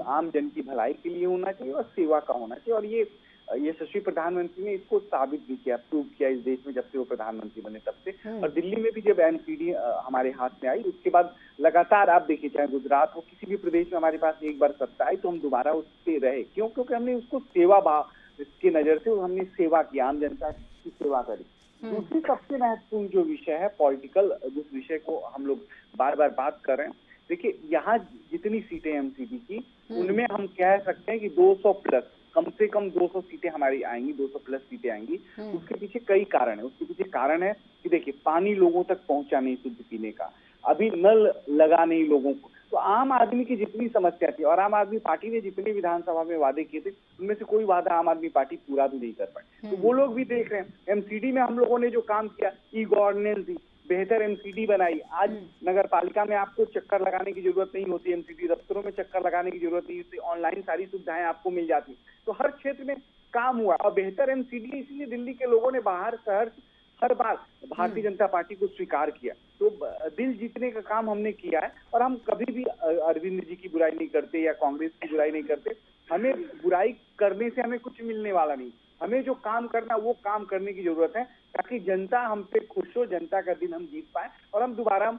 आम जन की भलाई के लिए होना चाहिए और सेवा का होना चाहिए। और ये यशस्वी प्रधानमंत्री ने इसको साबित भी किया, प्रूव किया इस देश में जब से वो प्रधानमंत्री बने तब से। और दिल्ली में भी जब एमसीडी हमारे हाथ में आई, उसके बाद लगातार आप देखिए, चाहे गुजरात हो, किसी भी प्रदेश में हमारे पास एक बार सत्ता आई तो हम दोबारा उस पे रहे। क्यों? क्योंकि हमने उसको सेवा भाव की नजर से हमने सेवा की, आम जनता की सेवा करी। दूसरी सबसे महत्वपूर्ण जो विषय है पॉलिटिकल, जिस विषय को हम लोग बार बार बात कर रहे हैं, देखिए यहाँ जितनी सीटें एमसीडी की, उनमें हम कह सकते हैं कि 200 प्लस, कम से कम 200 सीटें हमारी आएंगी, 200 प्लस सीटें आएंगी। उसके पीछे कई कारण है। उसके पीछे कारण है कि देखिए, पानी लोगों तक पहुंचा नहीं शुद्ध पीने का, अभी नल लगा नहीं लोगों को। तो आम आदमी की जितनी समस्या थी और आम आदमी पार्टी ने जितने विधानसभा में वादे किए थे, उनमें से कोई वादा आम आदमी पार्टी पूरा भी नहीं कर पाई। तो वो लोग भी देख रहे हैं। एमसीडी में हम लोगों ने जो काम किया, ई गवर्नेंस दी, बेहतर एमसीडी बनाई। आज नगर पालिका में आपको चक्कर लगाने की जरूरत नहीं होती, एमसीडी दफ्तरों में चक्कर लगाने की जरूरत नहीं होती, ऑनलाइन सारी सुविधाएं आपको मिल जाती। तो हर क्षेत्र में काम हुआ और बेहतर एमसीडी, इसलिए दिल्ली के लोगों ने बाहर शहर हर बार भारतीय जनता पार्टी को स्वीकार किया। तो दिल जीतने का काम हमने किया है। और हम कभी भी अरविंद जी की बुराई नहीं करते या कांग्रेस की बुराई नहीं करते। हमें बुराई करने से हमें कुछ मिलने वाला नहीं। हमें जो काम करना वो काम करने की जरूरत है, ताकि जनता हम पे खुश हो, जनता का दिन हम जीत पाए और हम दोबारा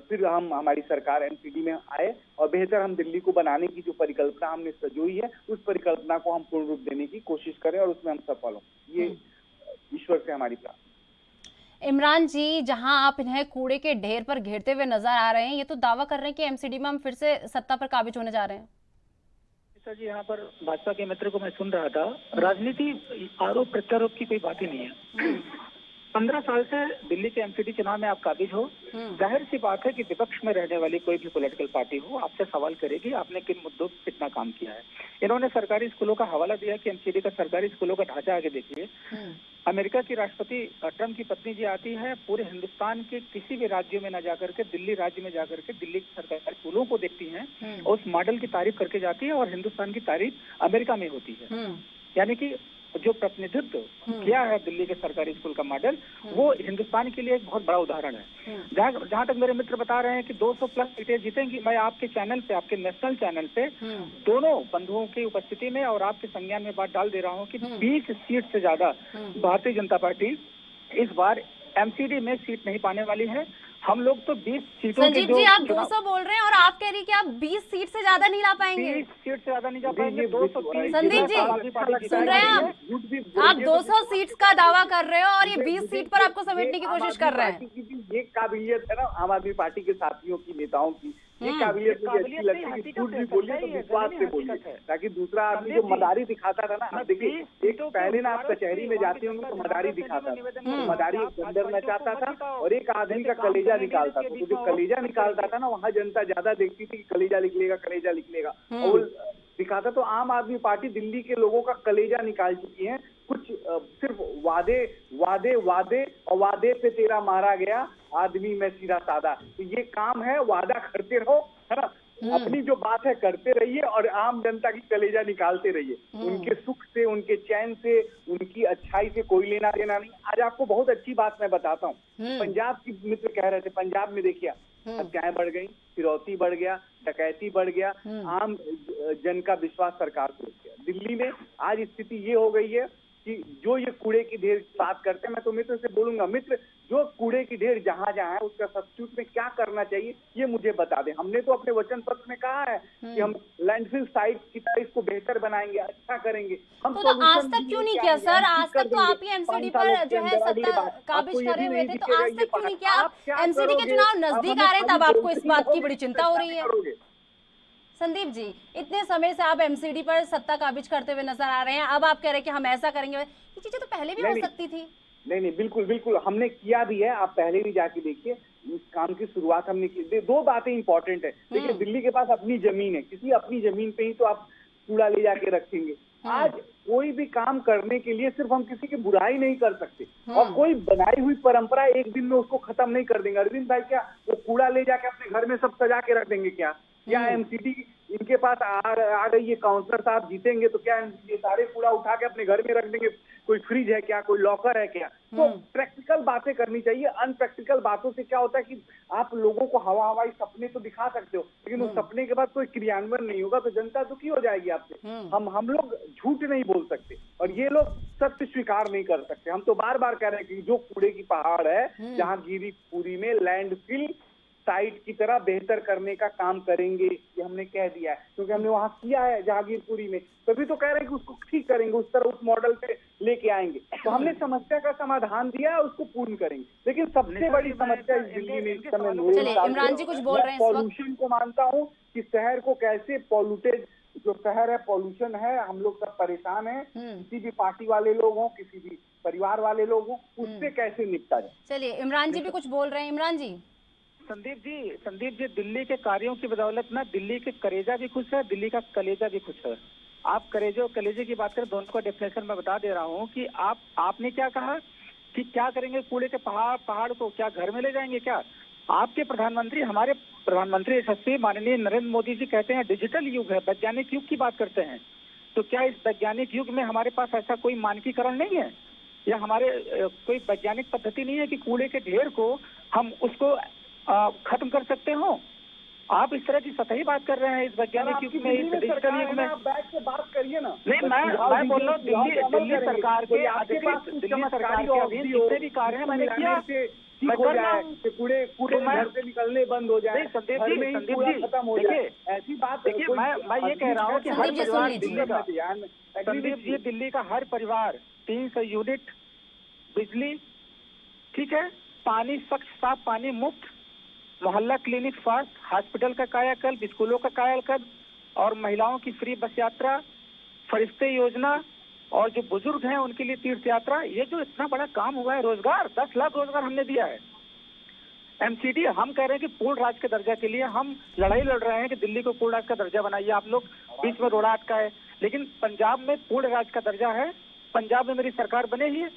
फिर हमारी सरकार एमसीडी में आए और बेहतर हम दिल्ली को बनाने की जो परिकल्पना हमने सजोई है, उस परिकल्पना को हम पूर्ण रूप देने की कोशिश करें और उसमें हम सफल हों। ये ईश्वर से हमारी प्रार्थना। इमरान जी, जहां आप इन्हें कूड़े के ढेर पर घेरते हुए नजर आ रहे हैं, ये तो दावा कर रहे हैं कि एमसीडी में हम फिर से सत्ता पर काबिज होने जा रहे हैं। सर जी, यहाँ पर भाजपा के मित्र को मैं सुन रहा था, राजनीति आरोप प्रत्यारोप की कोई बात ही नहीं है। 15 साल से दिल्ली के एमसीडी चुनाव में आप काबिज हो, जाहिर सी बात है कि विपक्ष में रहने वाली कोई भी पॉलिटिकल पार्टी हो, आपसे सवाल करेगी आपने किन मुद्दों पर कितना काम किया है। इन्होंने सरकारी स्कूलों का हवाला दिया कि एमसीडी का सरकारी स्कूलों का ढांचा आगे देखिए। अमेरिका की राष्ट्रपति ट्रम्प की पत्नी जी आती है, पूरे हिंदुस्तान के किसी भी राज्यों में न जाकर के दिल्ली राज्य में जाकर के दिल्ली के सरकारी स्कूलों को देखती हैं और उस मॉडल की तारीफ करके जाती है और हिंदुस्तान की तारीफ अमेरिका में होती है। यानी कि जो प्रतिनिधित्व किया है दिल्ली के सरकारी स्कूल का मॉडल, वो हिंदुस्तान के लिए एक बहुत बड़ा उदाहरण है। जहाँ तक मेरे मित्र बता रहे हैं कि 200 प्लस सीटें जीतेंगी, मैं आपके चैनल पे, आपके नेशनल चैनल पे दोनों बंधुओं की उपस्थिति में और आपके संज्ञान में बात डाल दे रहा हूँ कि 20 सीट से ज्यादा भारतीय जनता पार्टी इस बार एमसीडी में सीट नहीं पाने वाली है। हम लोग तो 20 सीटों संजीव जी, आप 200 बोल रहे हैं और आप कह रही हैं कि आप 20 सीट से ज्यादा नहीं ला पाएंगे। 20 सीट से ज्यादा नहीं जा पाएंगे। 230। संदीप जी, सुन रहे हैं आप 200 सीट्स का दावा कर रहे हो और ये 20 सीट पर आपको समेटने की कोशिश कर रहे हैं। ये काबिलियत है ना आम आदमी पार्टी के साथियों की, नेताओं की। ये काबिलियत मुझे अच्छी लगती है कि झूठ भी बोलिए तो विश्वास से बोलिए, ताकि दूसरा आदमी जो मदारी दिखाता था ना, देखिए एक पहले ना आप कचहरी में जाते होंगे तो मदारी दिखाता था, तो मदारी बंदर नचाता था और एक आदमी का कलेजा निकालता था। तो जो कलेजा निकालता था ना, वहाँ जनता ज्यादा देखती थी कि कलेजा निकलेगा, कलेजा निकलेगा, और दिखाता। तो आम आदमी पार्टी दिल्ली के लोगों का कलेजा निकाल चुकी है। कुछ सिर्फ वादे वादे वादे और वादे पे तेरा मारा गया आदमी में सीधा सादा। तो ये काम है, वादा करते रहो, है ना, अपनी जो बात है करते रहिए और आम जनता की कलेजा निकालते रहिए। उनके सुख से, उनके चैन से, उनकी अच्छाई से कोई लेना देना नहीं। आज आपको बहुत अच्छी बात मैं बताता हूँ। पंजाब की मित्र कह रहे थे, पंजाब में देखिए हत्याएं बढ़ गई, फिरौती बढ़ गया, डकैती बढ़ गया, आम जन का विश्वास सरकार को उठ गया। दिल्ली में आज स्थिति ये हो गई है कि जो ये कूड़े की ढेर बात करते हैं, मैं तो मित्र से बोलूंगा, मित्र जो कूड़े की ढेर जहां जहां है उसका सब्स्टिट्यूट में क्या करना चाहिए ये मुझे बता दें। हमने तो अपने वचन पत्र में कहा है कि हम लैंडफिल साइट की तरह इसको बेहतर बनाएंगे, अच्छा करेंगे। हम तो आज तक क्यों नहीं किया सर? आज तक तो आप ही एमसीडी पर जो है सत्ता काबिज करे हुए थे, तो आज तक क्यों नहीं किया? एमसीडी के चुनाव नजदीक आ रहे हैं, तब आपको इस बात की बड़ी चिंता हो रही है। संदीप जी, इतने समय से आप एमसीडी पर सत्ता काबिज करते हुए नजर आ रहे हैं, अब आप कह रहे हैं कि हम ऐसा करेंगे। ये चीजें तो पहले भी हो सकती थी। नहीं, बिल्कुल बिल्कुल हमने किया भी है। आप पहले भी जाके देखिए, इस काम की शुरुआत हमने की। दो बातें इंपॉर्टेंट है। देखिए, दिल्ली के पास अपनी जमीन है, किसी अपनी जमीन पे ही तो आप कूड़ा ले जाके रखेंगे। आज कोई भी काम करने के लिए सिर्फ हम किसी की बुराई नहीं कर सकते और कोई बनाई हुई परंपरा एक दिन में उसको खत्म नहीं कर देंगे। अरविंद भाई, क्या वो कूड़ा ले जाके अपने घर में सब सजा के रख देंगे क्या? या एमसीडी इनके पास आ गई ये काउंसलर साहब जीतेंगे तो क्या ये सारे कूड़ा उठा के अपने घर में रख देंगे? कोई फ्रिज है क्या, कोई लॉकर है क्या? तो प्रैक्टिकल बातें करनी चाहिए। अनप्रैक्टिकल बातों से क्या होता है कि आप लोगों को हवाई सपने तो दिखा सकते हो, लेकिन उस सपने के बाद कोई क्रियान्वयन नहीं होगा तो जनता दुखी हो जाएगी आपसे। हम लोग झूठ नहीं बोल सकते और ये लोग सत्य स्वीकार नहीं कर सकते। हम तो बार बार कह रहे हैं कि जो कूड़े की पहाड़ है जहांगीरपुरी में लैंडफिल साइट की तरह बेहतर करने का काम करेंगे, ये हमने कह दिया है, क्योंकि हमने वहां किया है जहांगीरपुरी में, तभी तो कह रहे हैं कि उसको ठीक करेंगे, उस तरह उस मॉडल पे लेके आएंगे। तो हमने समस्या का समाधान दिया है, उसको पूर्ण करेंगे। लेकिन सबसे बड़ी समस्या इस दिल्ली में इस समय इमरान जी कुछ बोल रहे हैं, पॉल्यूशन को मानता हूँ कि शहर को कैसे पॉल्यूटेड जो शहर है, पॉल्यूशन है, हम लोग सब परेशान हैं, किसी भी पार्टी वाले लोग हों, किसी भी परिवार वाले लोग हों, उससे कैसे निपटा जाए। चलिए इमरान जी भी कुछ बोल रहे हैं। इमरान जी। संदीप जी दिल्ली के कार्यों की बदौलत ना दिल्ली के कलेजा भी खुश है, दिल्ली का कलेजा भी खुश है। आप कलेजे की बात करें, दोनों का डेफिनेशन मैं बता दे रहा हूँ कि आपने क्या कहा कि क्या करेंगे कूड़े के पहाड़ को, क्या घर में ले जाएंगे क्या? आपके प्रधानमंत्री, हमारे प्रधानमंत्री यशस्वी माननीय नरेंद्र मोदी जी कहते हैं डिजिटल युग है, वैज्ञानिक युग की बात करते हैं। तो क्या इस वैज्ञानिक युग में हमारे पास ऐसा कोई मानकीकरण नहीं है या हमारे कोई वैज्ञानिक पद्धति नहीं है कि कूड़े के ढेर को हम उसको खत्म कर सकते हो? आप इस तरह की सतही बात कर रहे हैं इस वैज्ञानिक युग में, इस डिजिटल युग में। बैठ के बात करिए ना। नहीं, मैं बोल रहा हूँ दिल्ली सरकार के अधिकृत, दिल्ली सरकार के अधीन जितने भी कार्य हैं मैंने किया, मैं कर रहा हूँ। कूड़े घर से निकलने बंद हो जाए, संदीप जी खत्म हो जाए, ऐसी बात देखिए, मैं ये कह रहा हूँ कि हर परिवार दिल्ली का, संदीप जी दिल्ली का हर परिवार 300 यूनिट बिजली, ठीक है, पानी स्वच्छ साफ पानी मुफ्त, मोहल्ला क्लिनिक स्वास्थ्य, हॉस्पिटल का कायाकल्प, स्कूलों का कायाकल्प और महिलाओं की फ्री बस यात्रा, फरिश्ते योजना और जो बुजुर्ग हैं उनके लिए तीर्थ यात्रा। ये जो इतना बड़ा काम हुआ है, रोजगार 10 लाख रोजगार हमने दिया है। एमसीडी हम कह रहे हैं कि पूर्ण राज्य के दर्जा के लिए हम लड़ाई लड़ रहे हैं कि दिल्ली को पूर्ण राज्य का दर्जा बनाइए। आप लोग बीच में रोड़ा अटका है, लेकिन पंजाब में पूर्ण राज्य का दर्जा है। पंजाब में मेरी सरकार बने ही है,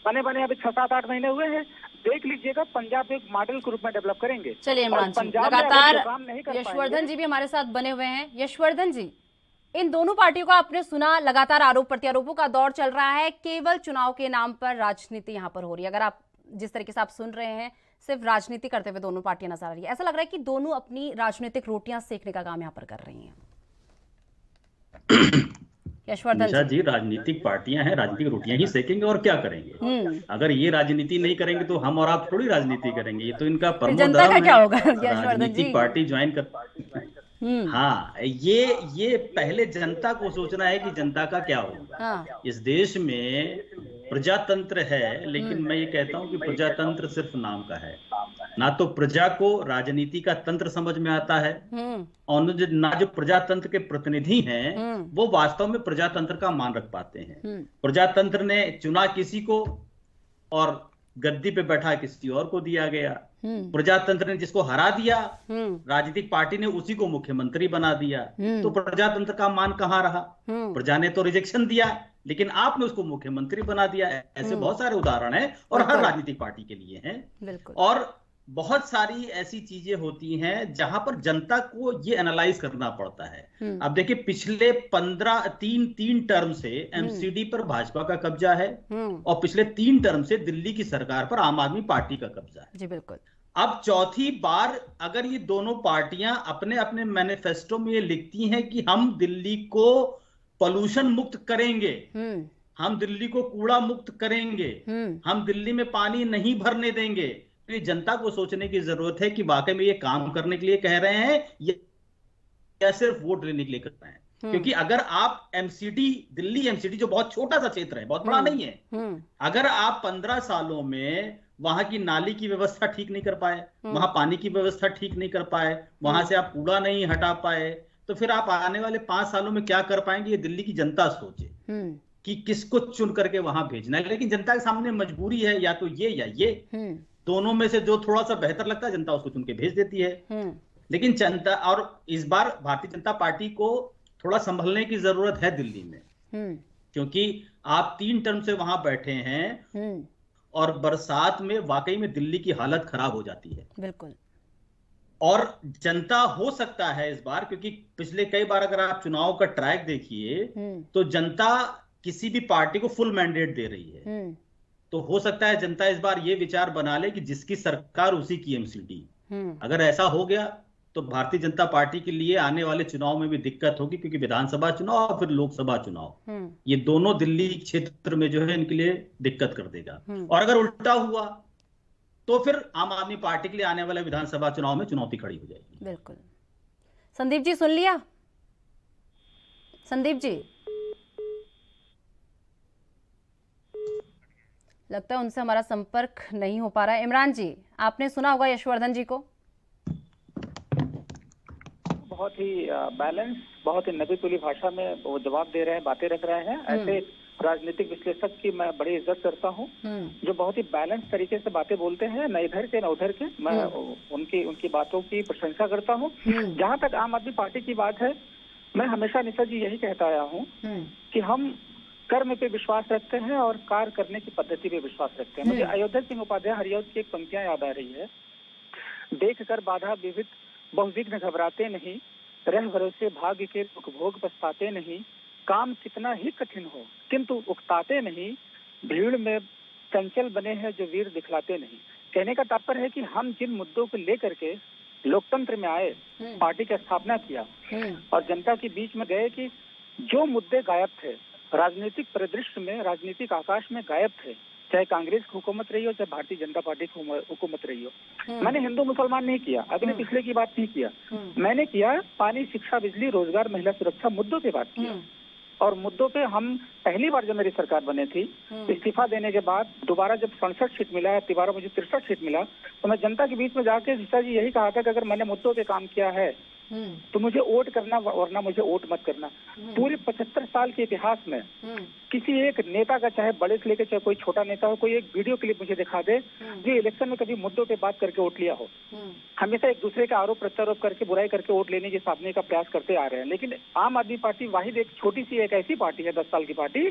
बने अभी 6-7-8 महीने हुए हैं। देख लीजिएगा, पंजाब एक मॉडल के रूप में डेवलप करेंगे। चलिए इमरान जी, लगातार यशवर्धन जी भी हमारे साथ बने हुए हैं। यशवर्धन जी, इन दोनों पार्टियों का आपने सुना, लगातार आरोप प्रत्यारोपों का दौर चल रहा है, केवल चुनाव के नाम पर राजनीति यहाँ पर हो रही है। अगर आप जिस तरीके से आप सुन रहे हैं, सिर्फ राजनीति करते हुए दोनों पार्टियां नजर आ रही है। ऐसा लग रहा है कि दोनों अपनी राजनीतिक रोटियां सेकने का काम यहाँ पर कर रही हैं। यशवर्धन जी, राजनीतिक पार्टियां हैं, राजनीतिक रोटियां ही सेकेंगे और क्या करेंगे? अगर ये राजनीति नहीं करेंगे तो हम और आप थोड़ी राजनीति करेंगे। ये तो इनका परमो धर्म है, क्या होगा? राजनीतिक पार्टी ज्वाइन कर। हाँ, ये पहले जनता को सोचना है कि जनता का क्या होगा। इस देश में प्रजातंत्र है, लेकिन मैं ये कहता हूँ कि प्रजातंत्र सिर्फ नाम का है। ना तो प्रजा को राजनीति का तंत्र समझ में आता है और ना जो प्रजातंत्र के प्रतिनिधि हैं वो वास्तव में प्रजातंत्र का मान रख पाते हैं। प्रजातंत्र ने चुना किसी को और गद्दी पे बैठा किसी और को दिया गया। प्रजातंत्र ने जिसको हरा दिया, राजनीतिक पार्टी ने उसी को मुख्यमंत्री बना दिया। तो प्रजातंत्र का मान कहाँ रहा? प्रजा ने तो रिजेक्शन दिया, लेकिन आपने उसको मुख्यमंत्री बना दिया। ऐसे बहुत सारे उदाहरण हैं और हर राजनीतिक पार्टी के लिए हैं। और बहुत सारी ऐसी चीजें होती हैं जहां पर जनता को ये एनालाइज करना पड़ता है। अब देखिए, पिछले 3 टर्म से एमसीडी पर भाजपा का कब्जा है और पिछले 3 टर्म से दिल्ली की सरकार पर आम आदमी पार्टी का कब्जा है। जी बिल्कुल। अब चौथी बार अगर ये दोनों पार्टियां अपने अपने मैनिफेस्टो में ये लिखती हैं कि हम दिल्ली को पोल्यूशन मुक्त करेंगे, हम दिल्ली को कूड़ा मुक्त करेंगे, हम दिल्ली में पानी नहीं भरने देंगे, तो ये जनता को सोचने की जरूरत है कि वाकई में ये काम करने के लिए कह रहे हैं या सिर्फ वोट लेने के लिए कर रहे हैं। क्योंकि अगर आप दिल्ली एमसीडी जो बहुत छोटा सा क्षेत्र है, बहुत बड़ा नहीं है, अगर आप 15 सालों में वहां की नाली की व्यवस्था ठीक नहीं कर पाए, वहां पानी की व्यवस्था ठीक नहीं कर पाए, वहां से आप कूड़ा नहीं हटा पाए, तो फिर आप आने वाले 5 सालों में क्या कर पाएंगे? ये दिल्ली की जनता सोचे कि किसको चुन करके वहां भेजना है। लेकिन जनता के सामने मजबूरी है, या तो ये या ये, दोनों में से जो थोड़ा सा बेहतर लगता है जनता उसको चुन के भेज देती है। लेकिन जनता, और इस बार भारतीय जनता पार्टी को थोड़ा संभलने की जरूरत है दिल्ली में, क्योंकि आप 3 टर्म से वहां बैठे हैं और बरसात में वाकई में दिल्ली की हालत खराब हो जाती है। बिल्कुल। और जनता हो सकता है इस बार, क्योंकि पिछले कई बार अगर आप चुनाव का ट्रैक देखिए तो जनता किसी भी पार्टी को फुल मैंडेट दे रही है। तो हो सकता है जनता इस बार ये विचार बना ले कि जिसकी सरकार उसी की एमसीडी। अगर ऐसा हो गया तो भारतीय जनता पार्टी के लिए आने वाले चुनाव में भी दिक्कत होगी, क्योंकि विधानसभा चुनाव और फिर लोकसभा चुनाव ये दोनों दिल्ली क्षेत्र में जो है इनके लिए दिक्कत कर देगा। और अगर उल्टा हुआ तो फिर आम आदमी पार्टी के लिए आने वाले विधानसभा चुनाव में चुनौती खड़ी हो जाएगी। बिल्कुल। संदीप जी सुन लिया? संदीप जी, लगता है उनसे हमारा संपर्क नहीं हो पा रहा है। इमरान जी, आपने सुना होगा यशवर्धन जी को? बहुत ही बैलेंस, बहुत ही नबी तुली भाषा में वो जवाब दे रहे हैं, बातें रख रहे हैं। ऐसे राजनीतिक विश्लेषक की मैं बड़ी इज्जत करता हूं, जो बहुत ही बैलेंस तरीके से बातें बोलते हैं, न इधर के न उधर के। मैं उनकी बातों की प्रशंसा करता हूं। जहां तक आम आदमी पार्टी की बात है, मैं हमेशा निशा जी यही कहता आया हूं कि हम कर्म पे विश्वास रखते हैं और कार्य करने की पद्धति पे विश्वास रखते हैं। मुझे अयोध्या सिंह उपाध्याय हरिऔध की एक पंक्तियां याद आ रही है। देख कर बाधा विविध बहुविघ्न घबराते नहीं, रह भरोसे भाग्य के उपभोग पछताते नहीं, काम कितना ही कठिन हो किंतु उकताते नहीं, भीड़ में चंचल बने हैं जो वीर दिखलाते नहीं। कहने का तात्पर्य है कि हम जिन मुद्दों को लेकर के लोकतंत्र में आए, पार्टी की स्थापना किया और जनता के बीच में गए, कि जो मुद्दे गायब थे राजनीतिक परिदृश्य में, राजनीतिक आकाश में गायब थे, चाहे कांग्रेस की हुकूमत रही हो, चाहे भारतीय जनता पार्टी की हुकूमत रही हो। मैंने हिंदू मुसलमान नहीं किया, अगले पिछले की बात नहीं किया, मैंने किया पानी, शिक्षा, बिजली, रोजगार, महिला सुरक्षा मुद्दों पे बात किया। और मुद्दों पे हम पहली बार जब मेरी सरकार बने थी, इस्तीफा देने के बाद दोबारा जब 67 सीट मिला, दोबारा मुझे 63 सीट मिला, तो मैं जनता के बीच में जाके जीता जी यही कहा था कि अगर मैंने मुद्दों पे काम किया है तो मुझे वोट करना, वरना मुझे वोट मत करना। पूरे 75 साल के इतिहास में किसी एक नेता का, चाहे बड़े से लेकर चाहे कोई छोटा नेता हो, कोई एक वीडियो क्लिप मुझे दिखा दे जो इलेक्शन में कभी मुद्दों पे बात करके वोट लिया हो। हमेशा एक दूसरे का आरोप प्रत्यारोप करके, बुराई करके वोट लेने की, साधने का प्रयास करते आ रहे हैं। लेकिन आम आदमी पार्टी वाहिद एक छोटी सी एक ऐसी पार्टी है, 10 साल की पार्टी,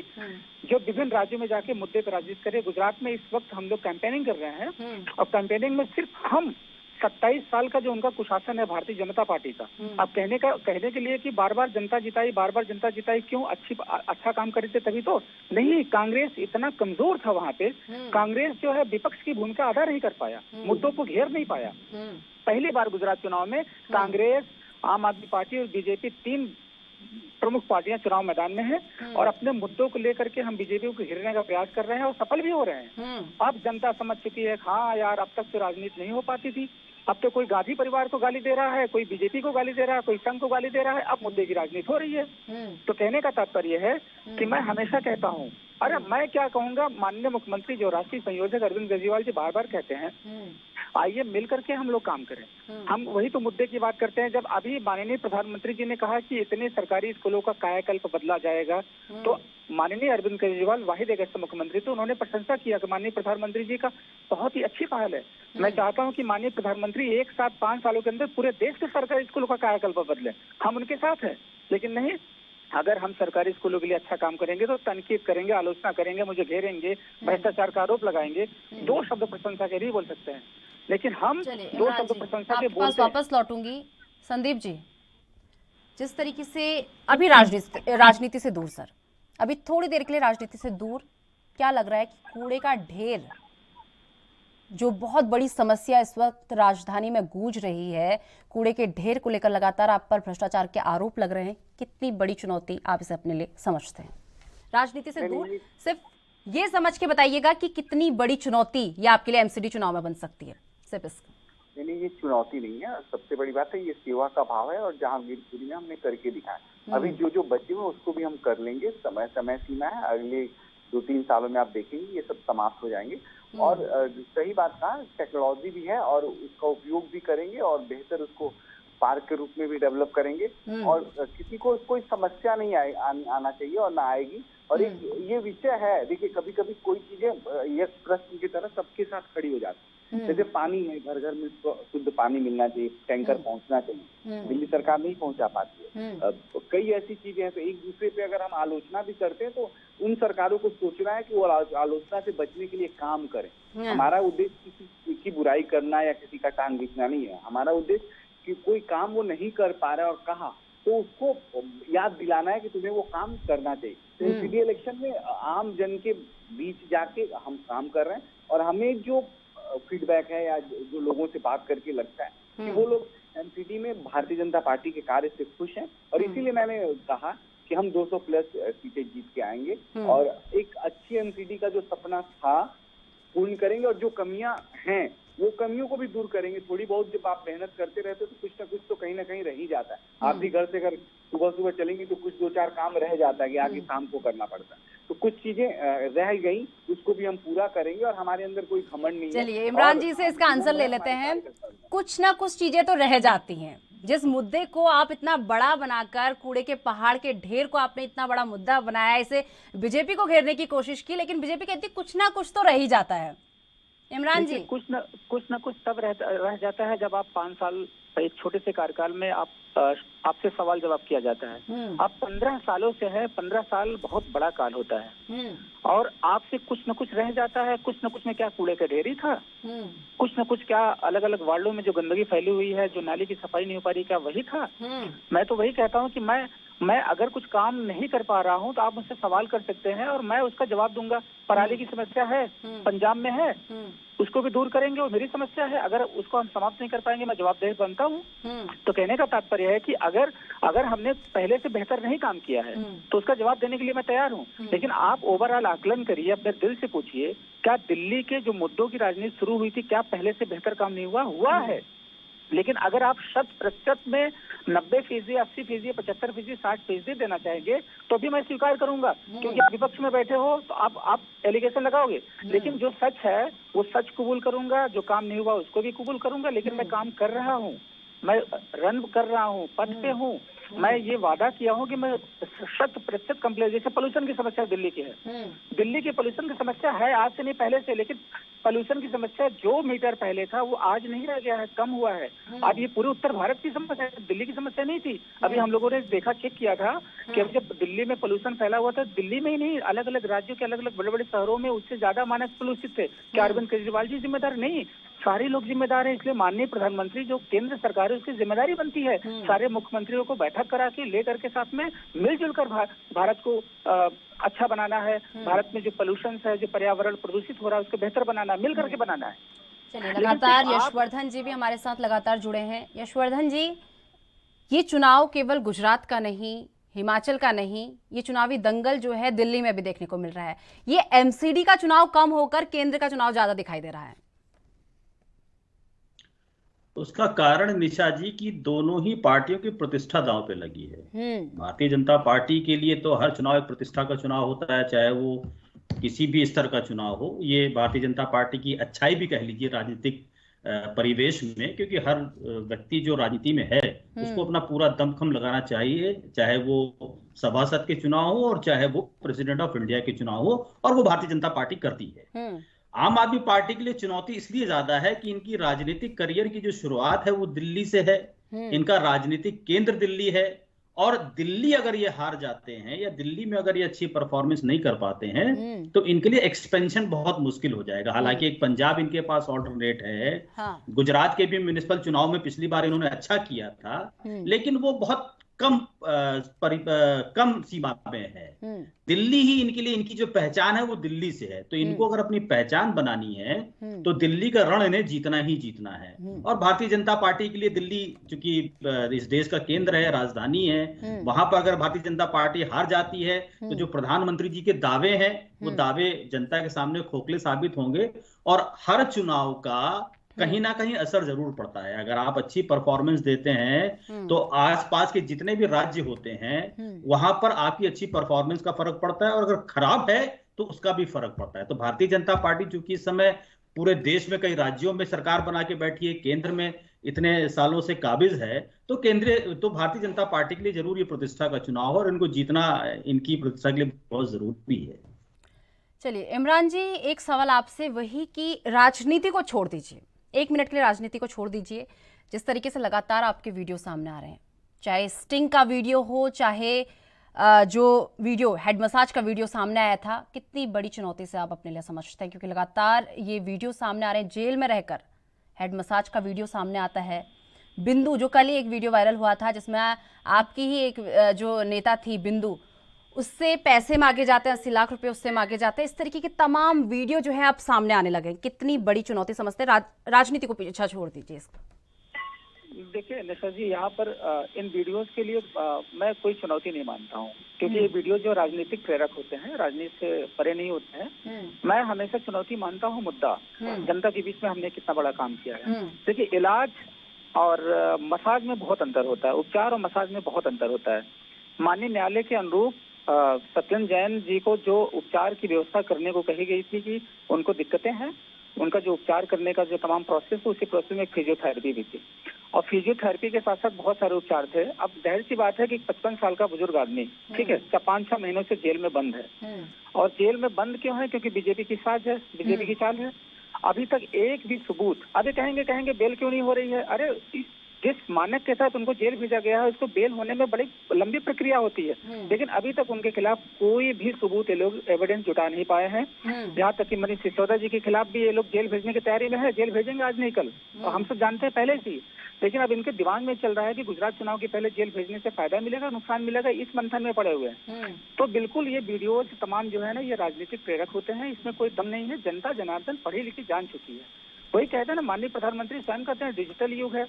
जो विभिन्न राज्यों में जाके मुद्दे पर राजनीति करे। गुजरात में इस वक्त हम लोग कैंपेनिंग कर रहे हैं और कैंपेनिंग में सिर्फ हम 27 साल का जो उनका कुशासन है भारतीय जनता पार्टी का, अब कहने के लिए कि बार बार जनता जिताई, क्यों? अच्छा काम करे थे तभी तो नहीं। कांग्रेस इतना कमजोर था वहाँ पे, कांग्रेस जो है विपक्ष की भूमिका अदा नहीं कर पाया, मुद्दों को घेर नहीं पाया। पहली बार गुजरात चुनाव में कांग्रेस, आम आदमी पार्टी और बीजेपी, 3 प्रमुख पार्टियां चुनाव मैदान में हैं और अपने मुद्दों को लेकर के हम बीजेपी को घेरने का प्रयास कर रहे हैं और सफल भी हो रहे हैं। अब जनता समझ चुकी है, हाँ यार, अब तक तो राजनीति नहीं हो पाती थी, अब तो कोई गांधी परिवार को गाली दे रहा है, कोई बीजेपी को गाली दे रहा है, कोई संघ को गाली दे रहा है, अब मुद्दे की राजनीति हो रही है। तो कहने का तात्पर्य है कि मैं हमेशा कहता हूँ, अरे मैं क्या कहूँगा, माननीय मुख्यमंत्री जो राष्ट्रीय संयोजक अरविंद केजरीवाल जी बार बार कहते हैं, आइए मिल करके हम लोग काम करें। हम वही तो मुद्दे की बात करते हैं। जब अभी माननीय प्रधानमंत्री जी ने कहा कि इतने सरकारी स्कूलों का कायाकल्प बदला जाएगा, तो माननीय अरविंद केजरीवाल वाहिद एक ऐसे मुख्यमंत्री, तो उन्होंने प्रशंसा किया कि माननीय प्रधानमंत्री जी का बहुत ही अच्छी पहल है। मैं चाहता हूं कि माननीय प्रधानमंत्री एक साथ 5 सालों के अंदर पूरे देश के सरकारी स्कूलों का कायाकल्प बदले, हम उनके साथ हैं। लेकिन नहीं, अगर हम सरकारी स्कूलों के लिए अच्छा काम करेंगे तो तनकीद करेंगे, आलोचना करेंगे, मुझे घेरेंगे, भ्रष्टाचार का आरोप लगाएंगे। 2 शब्द प्रशंसा के नहीं बोल सकते हैं, लेकिन हम 2 शब्द प्रशंसा के बोलते हैं। वापस लौटूंगी। संदीप जी, जिस तरीके से अभी राजनीति से दूर, सर अभी थोड़ी देर के लिए राजनीति से दूर, क्या लग रहा है कि कूड़े का ढेर जो बहुत बड़ी समस्या इस वक्त राजधानी में गूंज रही है, कूड़े के ढेर को लेकर लगातार आप पर भ्रष्टाचार के आरोप लग रहे हैं, कितनी बड़ी चुनौती आप इसे अपने लिए समझते हैं? राजनीति से दूर सिर्फ ये समझ के बताइएगा कि कितनी बड़ी चुनौती ये आपके लिए एमसीडी चुनाव में बन सकती है, सिर्फ इसका। नहीं, ये चुनौती नहीं है, सबसे बड़ी बात है ये सेवा का भाव है और जहांगीरपुरी में हमने करके दिखाया। अभी जो बचे हुए उसको भी हम कर लेंगे, समय सीमा है, अगले 2-3 सालों में आप देखेंगे ये सब समाप्त हो जाएंगे। और सही बात कहा, टेक्नोलॉजी भी है और उसका उपयोग भी करेंगे और बेहतर उसको पार्क के रूप में भी डेवलप करेंगे और किसी को कोई समस्या नहीं आना चाहिए और ना आएगी। और ये विषय है, देखिए कभी कभी कोई चीजें एक प्रश्न की तरह सबके साथ खड़ी हो जाती है। जैसे पानी है, घर घर में शुद्ध पानी मिलना चाहिए, टैंकर पहुंचना चाहिए, दिल्ली सरकार नहीं पहुंचा पाती है। कई ऐसी चीजें हैं, तो एक दूसरे पे अगर हम आलोचना भी करते हैं तो उन सरकारों को सोचना है कि वो आलोचना से बचने के लिए काम करें। हमारा उद्देश्य की बुराई करना या किसी का टांग खींचना नहीं है। हमारा उद्देश्य कि कोई काम वो नहीं कर पा रहा है और कहा तो उसको याद दिलाना है कि तुम्हें वो काम करना चाहिए। तो एमसीडी इलेक्शन में आम जन के बीच जाके हम काम कर रहे हैं और हमें जो फीडबैक है या जो लोगों से बात करके लगता है कि वो लोग एमसीडी में भारतीय जनता पार्टी के कार्य से खुश हैं और इसीलिए मैंने कहा कि हम 200 प्लस सीटें जीत के आएंगे और एक अच्छी एमसीडी का जो सपना था पूर्ण करेंगे और जो कमियां हैं वो कमियों को भी दूर करेंगे। थोड़ी बहुत जब आप मेहनत करते रहते हो तो कुछ ना कुछ तो कहीं ना कहीं रह ही जाता है। आप भी घर से अगर सुबह सुबह चलेंगे तो कुछ 2-4 काम रह जाता है कि आगे शाम को करना पड़ता है, तो कुछ चीजें रह गई, उसको भी हम पूरा करेंगे और हमारे अंदर कोई घमंड नहीं है। चलिए इमरान जी से इसका आंसर ले लेते हैं। कुछ ना कुछ चीजें तो रह जाती हैं। जिस मुद्दे को आप इतना बड़ा बनाकर, कूड़े के पहाड़ के ढेर को आपने इतना बड़ा मुद्दा बनाया, इसे बीजेपी को घेरने की कोशिश की, लेकिन बीजेपी कहती कुछ ना कुछ तो रह ही जाता है। इमरान जी, कुछ न कुछ तब रह जाता है जब आप 5 साल एक छोटे से कार्यकाल में आपसे सवाल जवाब किया जाता है। आप 15 सालों से है, 15 साल बहुत बड़ा काल होता है और आपसे कुछ न कुछ रह जाता है। कुछ न कुछ में क्या कूड़े का ढेर ही था, कुछ न कुछ क्या अलग अलग वार्डों में जो गंदगी फैली हुई है, जो नाली की सफाई नहीं हो पा रही, क्या वही था? मैं तो वही कहता हूँ कि मैं अगर कुछ काम नहीं कर पा रहा हूँ तो आप मुझसे सवाल कर सकते हैं और मैं उसका जवाब दूंगा। पराली की समस्या है, पंजाब में है, उसको भी दूर करेंगे, वो मेरी समस्या है। अगर उसको हम समाप्त नहीं कर पाएंगे, मैं जवाबदेह बनता हूँ। तो कहने का तात्पर्य है कि अगर हमने पहले से बेहतर नहीं काम किया है तो उसका जवाब देने के लिए मैं तैयार हूँ। लेकिन आप ओवरऑल आकलन करिए, अपने दिल से पूछिए, क्या दिल्ली के जो मुद्दों की राजनीति शुरू हुई थी, क्या पहले से बेहतर काम नहीं हुआ है? लेकिन अगर आप 100% में 90%, 80%, 75%, 60% देना चाहेंगे तो भी मैं स्वीकार करूंगा, क्योंकि आप विपक्ष में बैठे हो तो आप एलिगेशन लगाओगे। लेकिन जो सच है वो सच कबूल करूंगा, जो काम नहीं हुआ उसको भी कबूल करूंगा। लेकिन मैं काम कर रहा हूँ, मैं रन कर रहा हूँ, पद पे हूँ। मैं ये वादा किया हूँ कि मैं 100% कंप्लीट। जैसे पोल्यूशन की समस्या दिल्ली की है, दिल्ली की पोल्यूशन की समस्या है आज से नहीं पहले से, लेकिन पोल्यूशन की समस्या जो मीटर पहले था वो आज नहीं रह गया है, कम हुआ है। आज ये पूरे उत्तर भारत की समस्या है, दिल्ली की समस्या नहीं थी। अभी हम लोगों ने देखा, चेक किया था कि अभी जब दिल्ली में पोल्यूशन फैला हुआ था, दिल्ली में ही नहीं, अलग अलग राज्यों के अलग अलग बड़े बड़े शहरों में उससे ज्यादा मानक पोल्यूशित थे। क्या अरविंद केजरीवाल जी जिम्मेदार नहीं? सारे लोग जिम्मेदार हैं। इसलिए माननीय प्रधानमंत्री जो केंद्र सरकार है उसकी जिम्मेदारी बनती है सारे मुख्यमंत्रियों को बैठक करा के लेकर के साथ में मिलजुल कर भारत को अच्छा बनाना है। भारत में जो पोल्यूशन है, जो पर्यावरण प्रदूषित हो रहा है, उसको बेहतर बनाना, मिल करके बनाना है। चलिए, लगातार यशवर्धन जी भी हमारे साथ लगातार जुड़े हैं। यशवर्धन जी, ये चुनाव केवल गुजरात का नहीं, हिमाचल का नहीं, ये चुनावी दंगल जो है दिल्ली में भी देखने को मिल रहा है। ये एमसीडी का चुनाव कम होकर केंद्र का चुनाव ज्यादा दिखाई दे रहा है। उसका कारण निशा जी की दोनों ही पार्टियों की प्रतिष्ठा दांव पे लगी है। भारतीय जनता पार्टी के लिए तो हर चुनाव एक प्रतिष्ठा का चुनाव होता है, चाहे वो किसी भी स्तर का चुनाव हो। ये भारतीय जनता पार्टी की अच्छाई भी कह लीजिए राजनीतिक परिवेश में, क्योंकि हर व्यक्ति जो राजनीति में है उसको अपना पूरा दमखम लगाना चाहिए, चाहे वो सभासद के चुनाव हो और चाहे वो प्रेसिडेंट ऑफ इंडिया के चुनाव हो, और वो भारतीय जनता पार्टी करती है। आम आदमी पार्टी के लिए चुनौती इसलिए ज्यादा है कि इनकी राजनीतिक करियर की जो शुरुआत है वो दिल्ली से है, इनका राजनीतिक केंद्र दिल्ली है, और दिल्ली अगर ये हार जाते हैं या दिल्ली में अगर ये अच्छी परफॉर्मेंस नहीं कर पाते हैं तो इनके लिए एक्सपेंशन बहुत मुश्किल हो जाएगा। हालांकि एक पंजाब इनके पास ऑल्टरनेट है, गुजरात के भी म्युनिसिपल चुनाव में पिछली बार इन्होंने अच्छा किया था, लेकिन वो बहुत कम सीमा में है। दिल्ली ही इनके लिए, इनकी जो पहचान है वो दिल्ली से है, तो इनको अगर अपनी पहचान बनानी है तो दिल्ली का रण इन्हें जीतना ही जीतना है। और भारतीय जनता पार्टी के लिए दिल्ली चूंकि इस देश का केंद्र है, राजधानी है, वहां पर अगर भारतीय जनता पार्टी हार जाती है तो जो प्रधानमंत्री जी के दावे हैं वो दावे जनता के सामने खोखले साबित होंगे, और हर चुनाव का कहीं ना कहीं असर जरूर पड़ता है। अगर आप अच्छी परफॉर्मेंस देते हैं तो आसपास के जितने भी राज्य होते हैं वहां पर आपकी अच्छी परफॉर्मेंस का फर्क पड़ता है, और अगर खराब है तो उसका भी फर्क पड़ता है। तो भारतीय जनता पार्टी चूंकि इस समय पूरे देश में कई राज्यों में सरकार बना के बैठी है, केंद्र में इतने सालों से काबिज है, तो भारतीय जनता पार्टी के लिए जरूर ये प्रतिष्ठा का चुनाव है और इनको जीतना इनकी प्रतिष्ठा के लिए बहुत जरूरी है। चलिए इमरान जी, एक सवाल आपसे वही कि राजनीति को छोड़ दीजिए, 1 मिनट के लिए राजनीति को छोड़ दीजिए। जिस तरीके से लगातार आपके वीडियो सामने आ रहे हैं, चाहे स्टिंग का वीडियो हो, चाहे जो वीडियो हेड मसाज का वीडियो सामने आया था, कितनी बड़ी चुनौती से आप अपने लिए समझते हैं? क्योंकि लगातार ये वीडियो सामने आ रहे हैं, जेल में रहकर हेड मसाज का वीडियो सामने आता है। बिंदु, जो कल ही एक वीडियो वायरल हुआ था जिसमें आपकी ही एक जो नेता थी बिंदु, उससे पैसे मांगे जाते हैं, 80 लाख रुपए उससे मांगे जाते हैं। इस तरीके के तमाम वीडियो जो है अब सामने आने लगे। कितनी बड़ी चुनौती समझते हैं? राजनीति को पीछे छोड़ दीजिए इसका। देखिए निशा जी, यहाँ पर इन वीडियोस के लिए मैं कोई चुनौती नहीं मानता हूँ, क्योंकि ये वीडियो जो राजनीतिक प्रेरक होते हैं, राजनीति से परे नहीं होते हैं। मैं हमेशा चुनौती मानता हूँ मुद्दा, जनता के बीच में हमने कितना बड़ा काम किया है। देखिए, इलाज और मसाज में बहुत अंतर होता है, उपचार और मसाज में बहुत अंतर होता है। माननीय न्यायालय के अनुरूप सत्येंद्र जैन जी को जो उपचार की व्यवस्था करने को कही गई थी कि उनको दिक्कतें हैं, उनका जो उपचार करने का जो तमाम प्रोसेस है, उसी प्रोसेस में फिजियोथेरेपी भी थी, और फिजियोथेरेपी के साथ साथ बहुत सारे उपचार थे। अब जाहिर सी बात है कि 55 साल का बुजुर्ग आदमी, ठीक है, 5-6 महीनों से जेल में बंद है। और जेल में बंद क्यों है? क्योंकि बीजेपी की साज है, बीजेपी की चाल है। अभी तक एक भी सबूत, अभी कहेंगे बेल क्यों नहीं हो रही है? अरे जिस मानक के साथ उनको जेल भेजा गया है, उसको बेल होने में बड़ी लंबी प्रक्रिया होती है, लेकिन अभी तक उनके खिलाफ कोई भी सबूत ये लोग एविडेंस जुटा नहीं पाए हैं। यहाँ तक कि मनीष सिसोदिया जी के खिलाफ भी ये लोग जेल भेजने की तैयारी में है। जेल भेजेंगे आज नहीं कल, और हम सब जानते हैं पहले से ही। लेकिन अब इनके दिमाग में चल रहा है कि गुजरात चुनाव के पहले जेल भेजने से फायदा मिलेगा, नुकसान मिलेगा, इस मंथन में पड़े हुए हैं। तो बिल्कुल ये वीडियोज तमाम जो है ना, ये राजनीतिक प्रेरक होते हैं, इसमें कोई दम नहीं है। जनता जनार्दन पढ़ी लिखी जान चुकी है। वही कहते हैं ना, माननीय प्रधानमंत्री स्वयं कहते हैं डिजिटल युग है।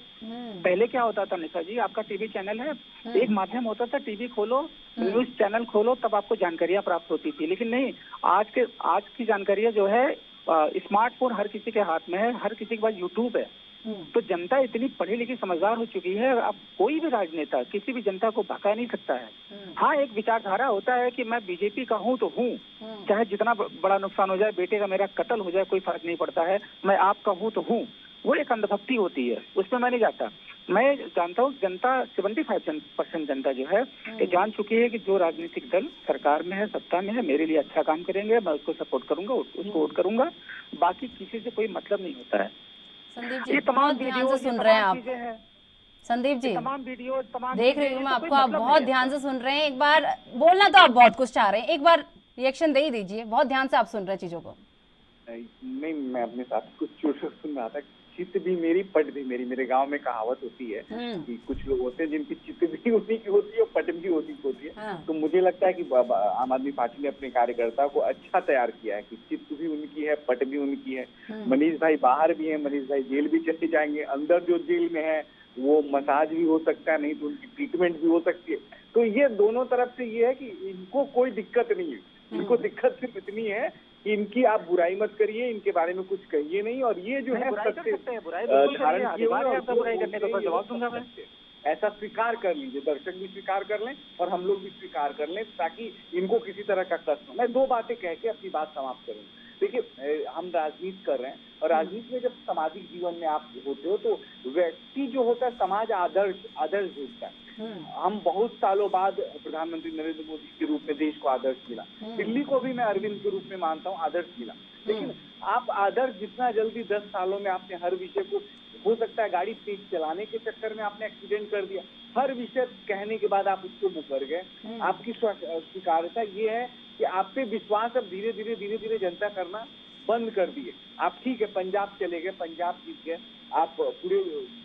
पहले क्या होता था निशा जी, आपका टीवी चैनल है, एक माध्यम होता था, टीवी खोलो, न्यूज चैनल खोलो, तब आपको जानकारियां प्राप्त होती थी। लेकिन नहीं, आज की जानकारियां जो है, स्मार्टफोन हर किसी के हाथ में है, हर किसी के पास यूट्यूब है। तो जनता इतनी पढ़ी लिखी समझदार हो चुकी है, अब कोई भी राजनेता किसी भी जनता को बहका नहीं सकता है। हाँ, एक विचारधारा होता है कि मैं बीजेपी का हूँ तो हूँ, चाहे जितना बड़ा नुकसान हो जाए, बेटे का मेरा कत्ल हो जाए, कोई फर्क नहीं पड़ता है, मैं आपका हूँ तो हूँ। वो एक अंधभक्ति होती है, उसमें मैं नहीं जाता। मैं जानता हूँ जनता 75% जनता जो है ये जान चुकी है कि जो राजनीतिक दल सरकार में है, सत्ता में है, मेरे लिए अच्छा काम करेंगे, मैं उसको सपोर्ट करूंगा, उसको वोट करूंगा। बाकी किसी से कोई मतलब नहीं होता है। संदीप जी, बहुत ध्यान से सुन रहे हैं आप। संदीप जी, तमाम वीडियो देख रही हूँ मैं आपको, आप बहुत ध्यान से सुन रहे हैं। एक बार बोलना तो आप बहुत कुछ चाह रहे हैं, एक बार रिएक्शन दे ही दीजिए। बहुत ध्यान से आप सुन रहे हैं चीजों को। नहीं, मैं अपने साथ कुछ चोट सुन रहा था। चित्त भी मेरी, पट भी मेरी। मेरे गांव में कहावत होती है कि कुछ लोग होते हैं जिनकी चित्त भी उसी की होती है और पट भी उसी की होती है। तो मुझे लगता है कि आम आदमी पार्टी ने अपने कार्यकर्ता को अच्छा तैयार किया है कि चित्त भी उनकी है, पट भी उनकी है। मनीष भाई बाहर भी है, मनीष भाई जेल भी चले जाएंगे। अंदर जो जेल में है वो मसाज भी हो सकता है, नहीं तो उनकी ट्रीटमेंट भी हो सकती है। तो ये दोनों तरफ से ये है कि इनको कोई दिक्कत नहीं है। इनको दिक्कत सिर्फ इतनी है कि इनकी आप बुराई मत करिए, इनके बारे में कुछ कहिए नहीं, और ये जो है ऐसा स्वीकार कर लीजिए, दर्शक भी स्वीकार कर लें और हम लोग भी स्वीकार कर लें, ताकि इनको किसी तरह का कष्ट हो। मैं 2 बातें कह के अपनी बात समाप्त करूंगा। देखिए, हम राजनीति कर रहे हैं, और राजनीति में जब सामाजिक जीवन में आप होते हो तो व्यक्ति जो होता है, समाज आदर्श भेजता है। हम बहुत सालों बाद प्रधानमंत्री नरेंद्र मोदी के रूप में देश को आदर्श मिला। दिल्ली को भी मैं अरविंद के रूप में मानता हूँ आदर्श मिला। लेकिन आप आदर्श जितना जल्दी 10 सालों में आपने हर विषय को, हो सकता है गाड़ी तेज चलाने के चक्कर में आपने एक्सीडेंट कर दिया, हर विषय कहने के बाद आप उसको मुकर गए। आपकी स्वीकार्यता ये है कि आप पे विश्वास अब धीरे धीरे जनता करना बंद कर दिए। आप ठीक है, पंजाब चले गए, पंजाब जीत गए, आप पूरे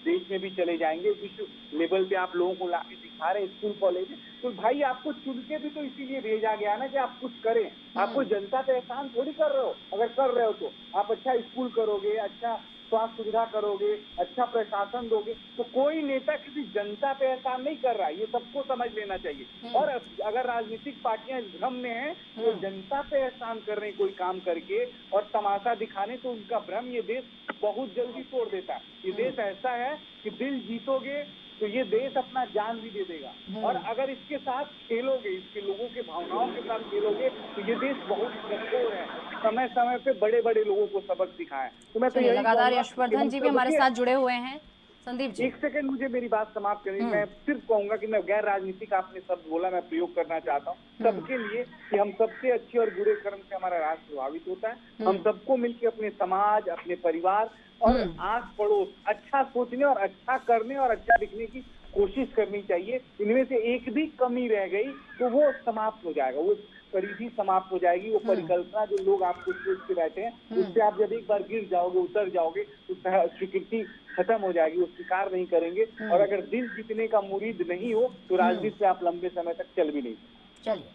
देश में भी चले जाएंगे, विश्व लेवल पे आप लोगों को लाके दिखा रहे स्कूल कॉलेज में। तो भाई आपको चुन के भी तो इसीलिए भेजा गया ना कि आप कुछ करें। आपको जनता पे एहसान थोड़ी कर रहे हो। अगर कर रहे हो तो आप अच्छा स्कूल करोगे, अच्छा स्वास्थ्य सुविधा करोगे, अच्छा प्रशासन दोगे। तो कोई नेता किसी जनता पे एहसान नहीं कर रहा है, ये सबको समझ लेना चाहिए। और अगर राजनीतिक पार्टियां इस भ्रम में हैं तो जनता पे एहसान कर रहे हैं कोई काम करके और तमाशा दिखाने, तो उनका भ्रम ये देश बहुत जल्दी तोड़ देता है। ये देश ऐसा है कि दिल जीतोगे तो ये देश अपना जान भी दे देगा, और अगर इसके साथ खेलोगे, इसके लोगों के भावनाओं के साथ खेलोगे, तो ये देश बहुत कठोर है। समय समय पे बड़े बड़े लोगों को सबक सिखाएं। तो मैं तो लगातार यशवर्धन जी भी हमारे साथ जुड़े हुए हैं। संदीप जी, 1 सेकंड मुझे मेरी बात समाप्त करनी। मैं सिर्फ कहूंगा कि मैं गैर राजनीतिक, आपने शब्द बोला, मैं प्रयोग करना चाहता हूँ सबके लिए कि हम सबसे अच्छे और बुरे कर्म से हमारा राष्ट्र प्रभावित होता है। हम सबको मिलकर अपने समाज, अपने परिवार और आस पड़ोस अच्छा सोचने और अच्छा करने और अच्छा दिखने की कोशिश करनी चाहिए। इनमें से एक भी कमी रह गई तो वो समाप्त हो जाएगा, वो परिधि समाप्त हो जाएगी, वो परिकल्पना जो लोग आपको सोच के बैठे हैं उससे आप जब एक बार गिर जाओगे, उतर जाओगे तो स्वीकृति खत्म हो जाएगी, वो स्वीकार नहीं करेंगे। और अगर दिल जीतने का मुरीद नहीं हो तो राजनीति से आप लंबे समय तक चल भी नहीं सकते। चलिए,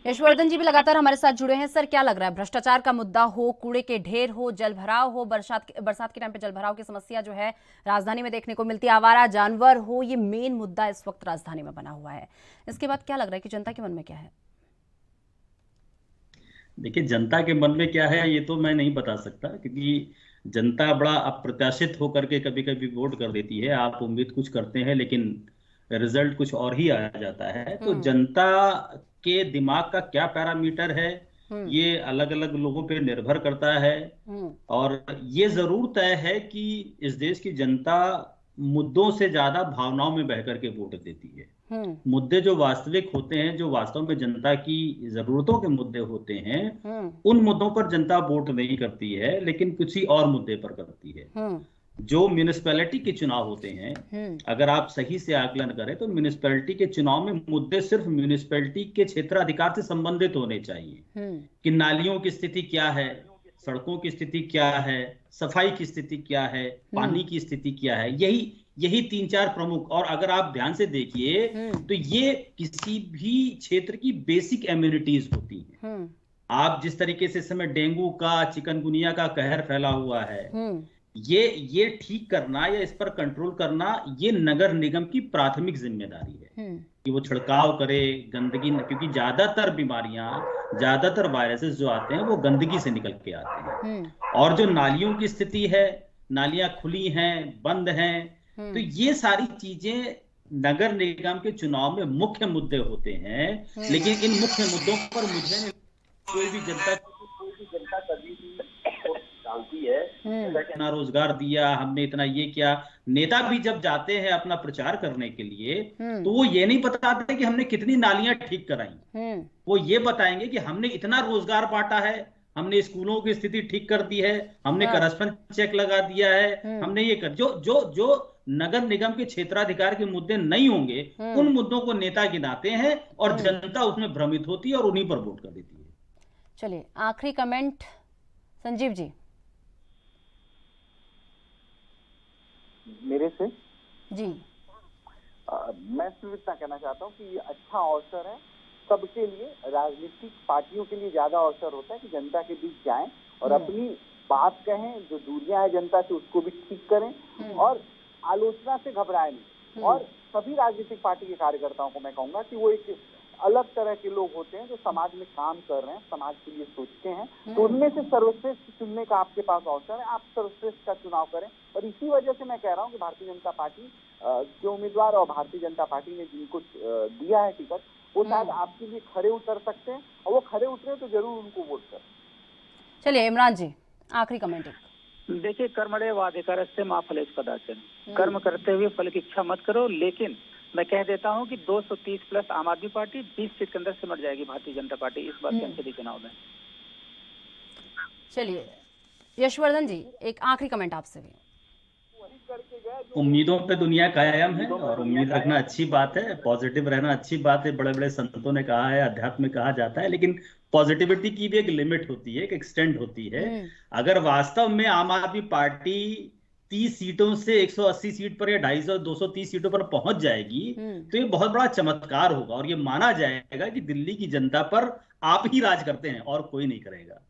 यशवर्धन जी भी लगातार हमारे साथ जुड़े हैं। सर, क्या लग रहा है, भ्रष्टाचार का मुद्दा हो, कूड़े के ढेर हो, जल भराव हो, बरसात के टाइम पे जल भराव की समस्या जो है राजधानी में देखने को मिलती है, आवारा जानवर हो, ये मेन मुद्दा इस वक्त राजधानी में बना हुआ है। इसके बाद क्या लग रहा है कि जनता के मन में क्या है? देखिए, जनता के मन में क्या है ये तो मैं नहीं बता सकता, क्योंकि जनता बड़ा अप्रत्याशित होकर के कभी कभी वोट कर देती है। आप उम्मीद कुछ करते हैं लेकिन रिजल्ट कुछ और ही आ जाता है। तो जनता के दिमाग का क्या पैरामीटर है ये अलग अलग लोगों पे निर्भर करता है। और ये जरूर तय है कि इस देश की जनता मुद्दों से ज्यादा भावनाओं में बहकर के वोट देती है। मुद्दे जो वास्तविक होते हैं, जो वास्तव में जनता की जरूरतों के मुद्दे होते हैं, उन मुद्दों पर जनता वोट नहीं करती है, लेकिन किसी और मुद्दे पर करती है। जो म्यूनिसिपैलिटी के चुनाव होते हैं, अगर आप सही से आकलन करें तो म्यूनिसिपैलिटी के चुनाव में मुद्दे सिर्फ म्यूनिसिपैलिटी के क्षेत्राधिकार से संबंधित होने चाहिए कि नालियों की स्थिति क्या है, सड़कों की स्थिति क्या है, सफाई की स्थिति क्या है, पानी की स्थिति क्या है। यही 3-4 प्रमुख। और अगर आप ध्यान से देखिए तो ये किसी भी क्षेत्र की बेसिक एम्यूनिटीज होती हैं। आप जिस तरीके से इस समय डेंगू का, चिकनगुनिया का कहर फैला हुआ है, ये ठीक करना या इस पर कंट्रोल करना ये नगर निगम की प्राथमिक जिम्मेदारी है कि वो छिड़काव करे, गंदगी, क्योंकि ज्यादातर बीमारियां, ज्यादातर वायरसेस जो आते हैं वो गंदगी से निकल के आते हैं। और जो नालियों की स्थिति है, नालियां खुली हैं, बंद हैं, तो ये सारी चीजें नगर निगम के चुनाव में मुख्य मुद्दे होते हैं। लेकिन इन मुख्य मुद्दों पर मुझे कोई भी जनता कभी डालती है इतना रोजगार दिया हमने, इतना ये किया। नेता भी जब जाते हैं अपना प्रचार करने के लिए तो वो ये नहीं बताते कि हमने कितनी नालियां ठीक कराई, वो ये बताएंगे कि हमने इतना रोजगार बांटा है, हमने स्कूलों की स्थिति ठीक कर दी है, हमने करस्पन चेक लगा दिया है, हमने ये कर जो नगर निगम के क्षेत्राधिकार के मुद्दे नहीं होंगे उन मुद्दों को नेता गिनाते हैं और जनता उसमें भ्रमित होती है और उन्हीं पर वोट कर देती है। चलिए, आखिरी कमेंट संजीव जी। मेरे से जी, मैं सिर्फ इतना कहना चाहता हूँ कि ये अच्छा अवसर है सबके लिए। राजनीतिक पार्टियों के लिए ज्यादा अवसर होता है कि जनता के बीच जाएं और अपनी बात कहें, जो दूरियां है जनता से उसको भी ठीक करें और आलोचना से घबराएं नहीं। और सभी राजनीतिक पार्टी के कार्यकर्ताओं को मैं कहूंगा कि वो एक अलग तरह के लोग होते हैं जो समाज में काम कर रहे हैं, समाज के लिए सोचते हैं, तो उनमें से सर्वश्रेष्ठ चुनने का आपके पास अवसर है। आप सर्वश्रेष्ठ का चुनाव करें। और इसी वजह से मैं कह रहा हूँ कि भारतीय जनता पार्टी के उम्मीदवार और भारतीय जनता पार्टी ने जिनको दिया है टिकट, वो शायद आपके लिए खड़े उतर सकते हैं, और वो खड़े उतरे तो जरूर उनको वोट करें। चलिए इमरान जी, आखिरी कमेंट। देखिए, कर्मण्येव अधिकारस्ते मा फलेषु कदाचन, कर्म करते हुए फल की इच्छा मत करो। लेकिन मैं कह देता हूं कि 230 प्लस आम आदमी पार्टी 20 सीट के अंदर सिमट जाएगी भारतीय जनता पार्टी इस बार के एमसीडी चुनाव में। चलिए यशवर्धन जी, एक आखिरी कमेंट आपसे भी। उम्मीदों पे दुनिया कायम है और उम्मीद रखना अच्छी बात है, पॉजिटिव रहना अच्छी बात है। बड़े बड़े संतों ने कहा है, अध्यात्म में कहा जाता है, लेकिन पॉजिटिविटी की भी एक लिमिट होती है, एक एक्सटेंड होती है। अगर वास्तव में आम आदमी पार्टी 30 सीटों से 180 सीट पर या 250 230 सीटों पर पहुंच जाएगी तो ये बहुत बड़ा चमत्कार होगा और ये माना जाएगा कि दिल्ली की जनता पर आप ही राज करते हैं और कोई नहीं करेगा।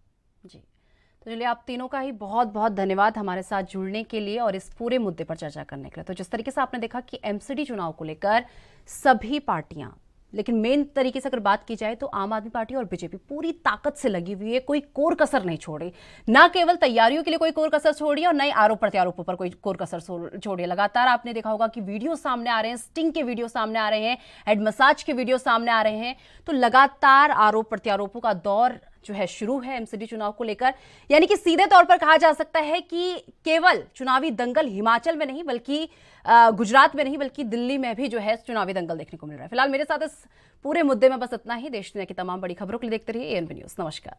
जी, तो चलिए, आप तीनों का ही बहुत बहुत धन्यवाद हमारे साथ जुड़ने के लिए और इस पूरे मुद्दे पर चर्चा करने के लिए। तो जिस तरीके से आपने देखा कि एमसीडी चुनाव को लेकर सभी पार्टियां, लेकिन मेन तरीके से अगर बात की जाए तो आम आदमी पार्टी और बीजेपी पूरी ताकत से लगी हुई है, कोई कोर कसर नहीं छोड़ी। ना केवल तैयारियों के लिए कोई कोर कसर छोड़ी और नए आरोप प्रत्यारोपों पर कोई कोर कसर छोड़ी। लगातार आपने देखा होगा कि वीडियो सामने आ रहे हैं, स्टिंग के वीडियो सामने आ रहे हैं, हेड मसाज के वीडियो सामने आ रहे हैं। तो लगातार आरोप प्रत्यारोपों का दौर जो है शुरू है एमसीडी चुनाव को लेकर। यानी कि सीधे तौर पर कहा जा सकता है कि केवल चुनावी दंगल हिमाचल में नहीं बल्कि गुजरात में नहीं बल्कि दिल्ली में भी जो है चुनावी दंगल देखने को मिल रहा है। फिलहाल मेरे साथ इस पूरे मुद्दे में बस इतना ही। देश दुनिया की तमाम बड़ी खबरों के लिए देखते रहिए एएनबी न्यूज़। नमस्कार।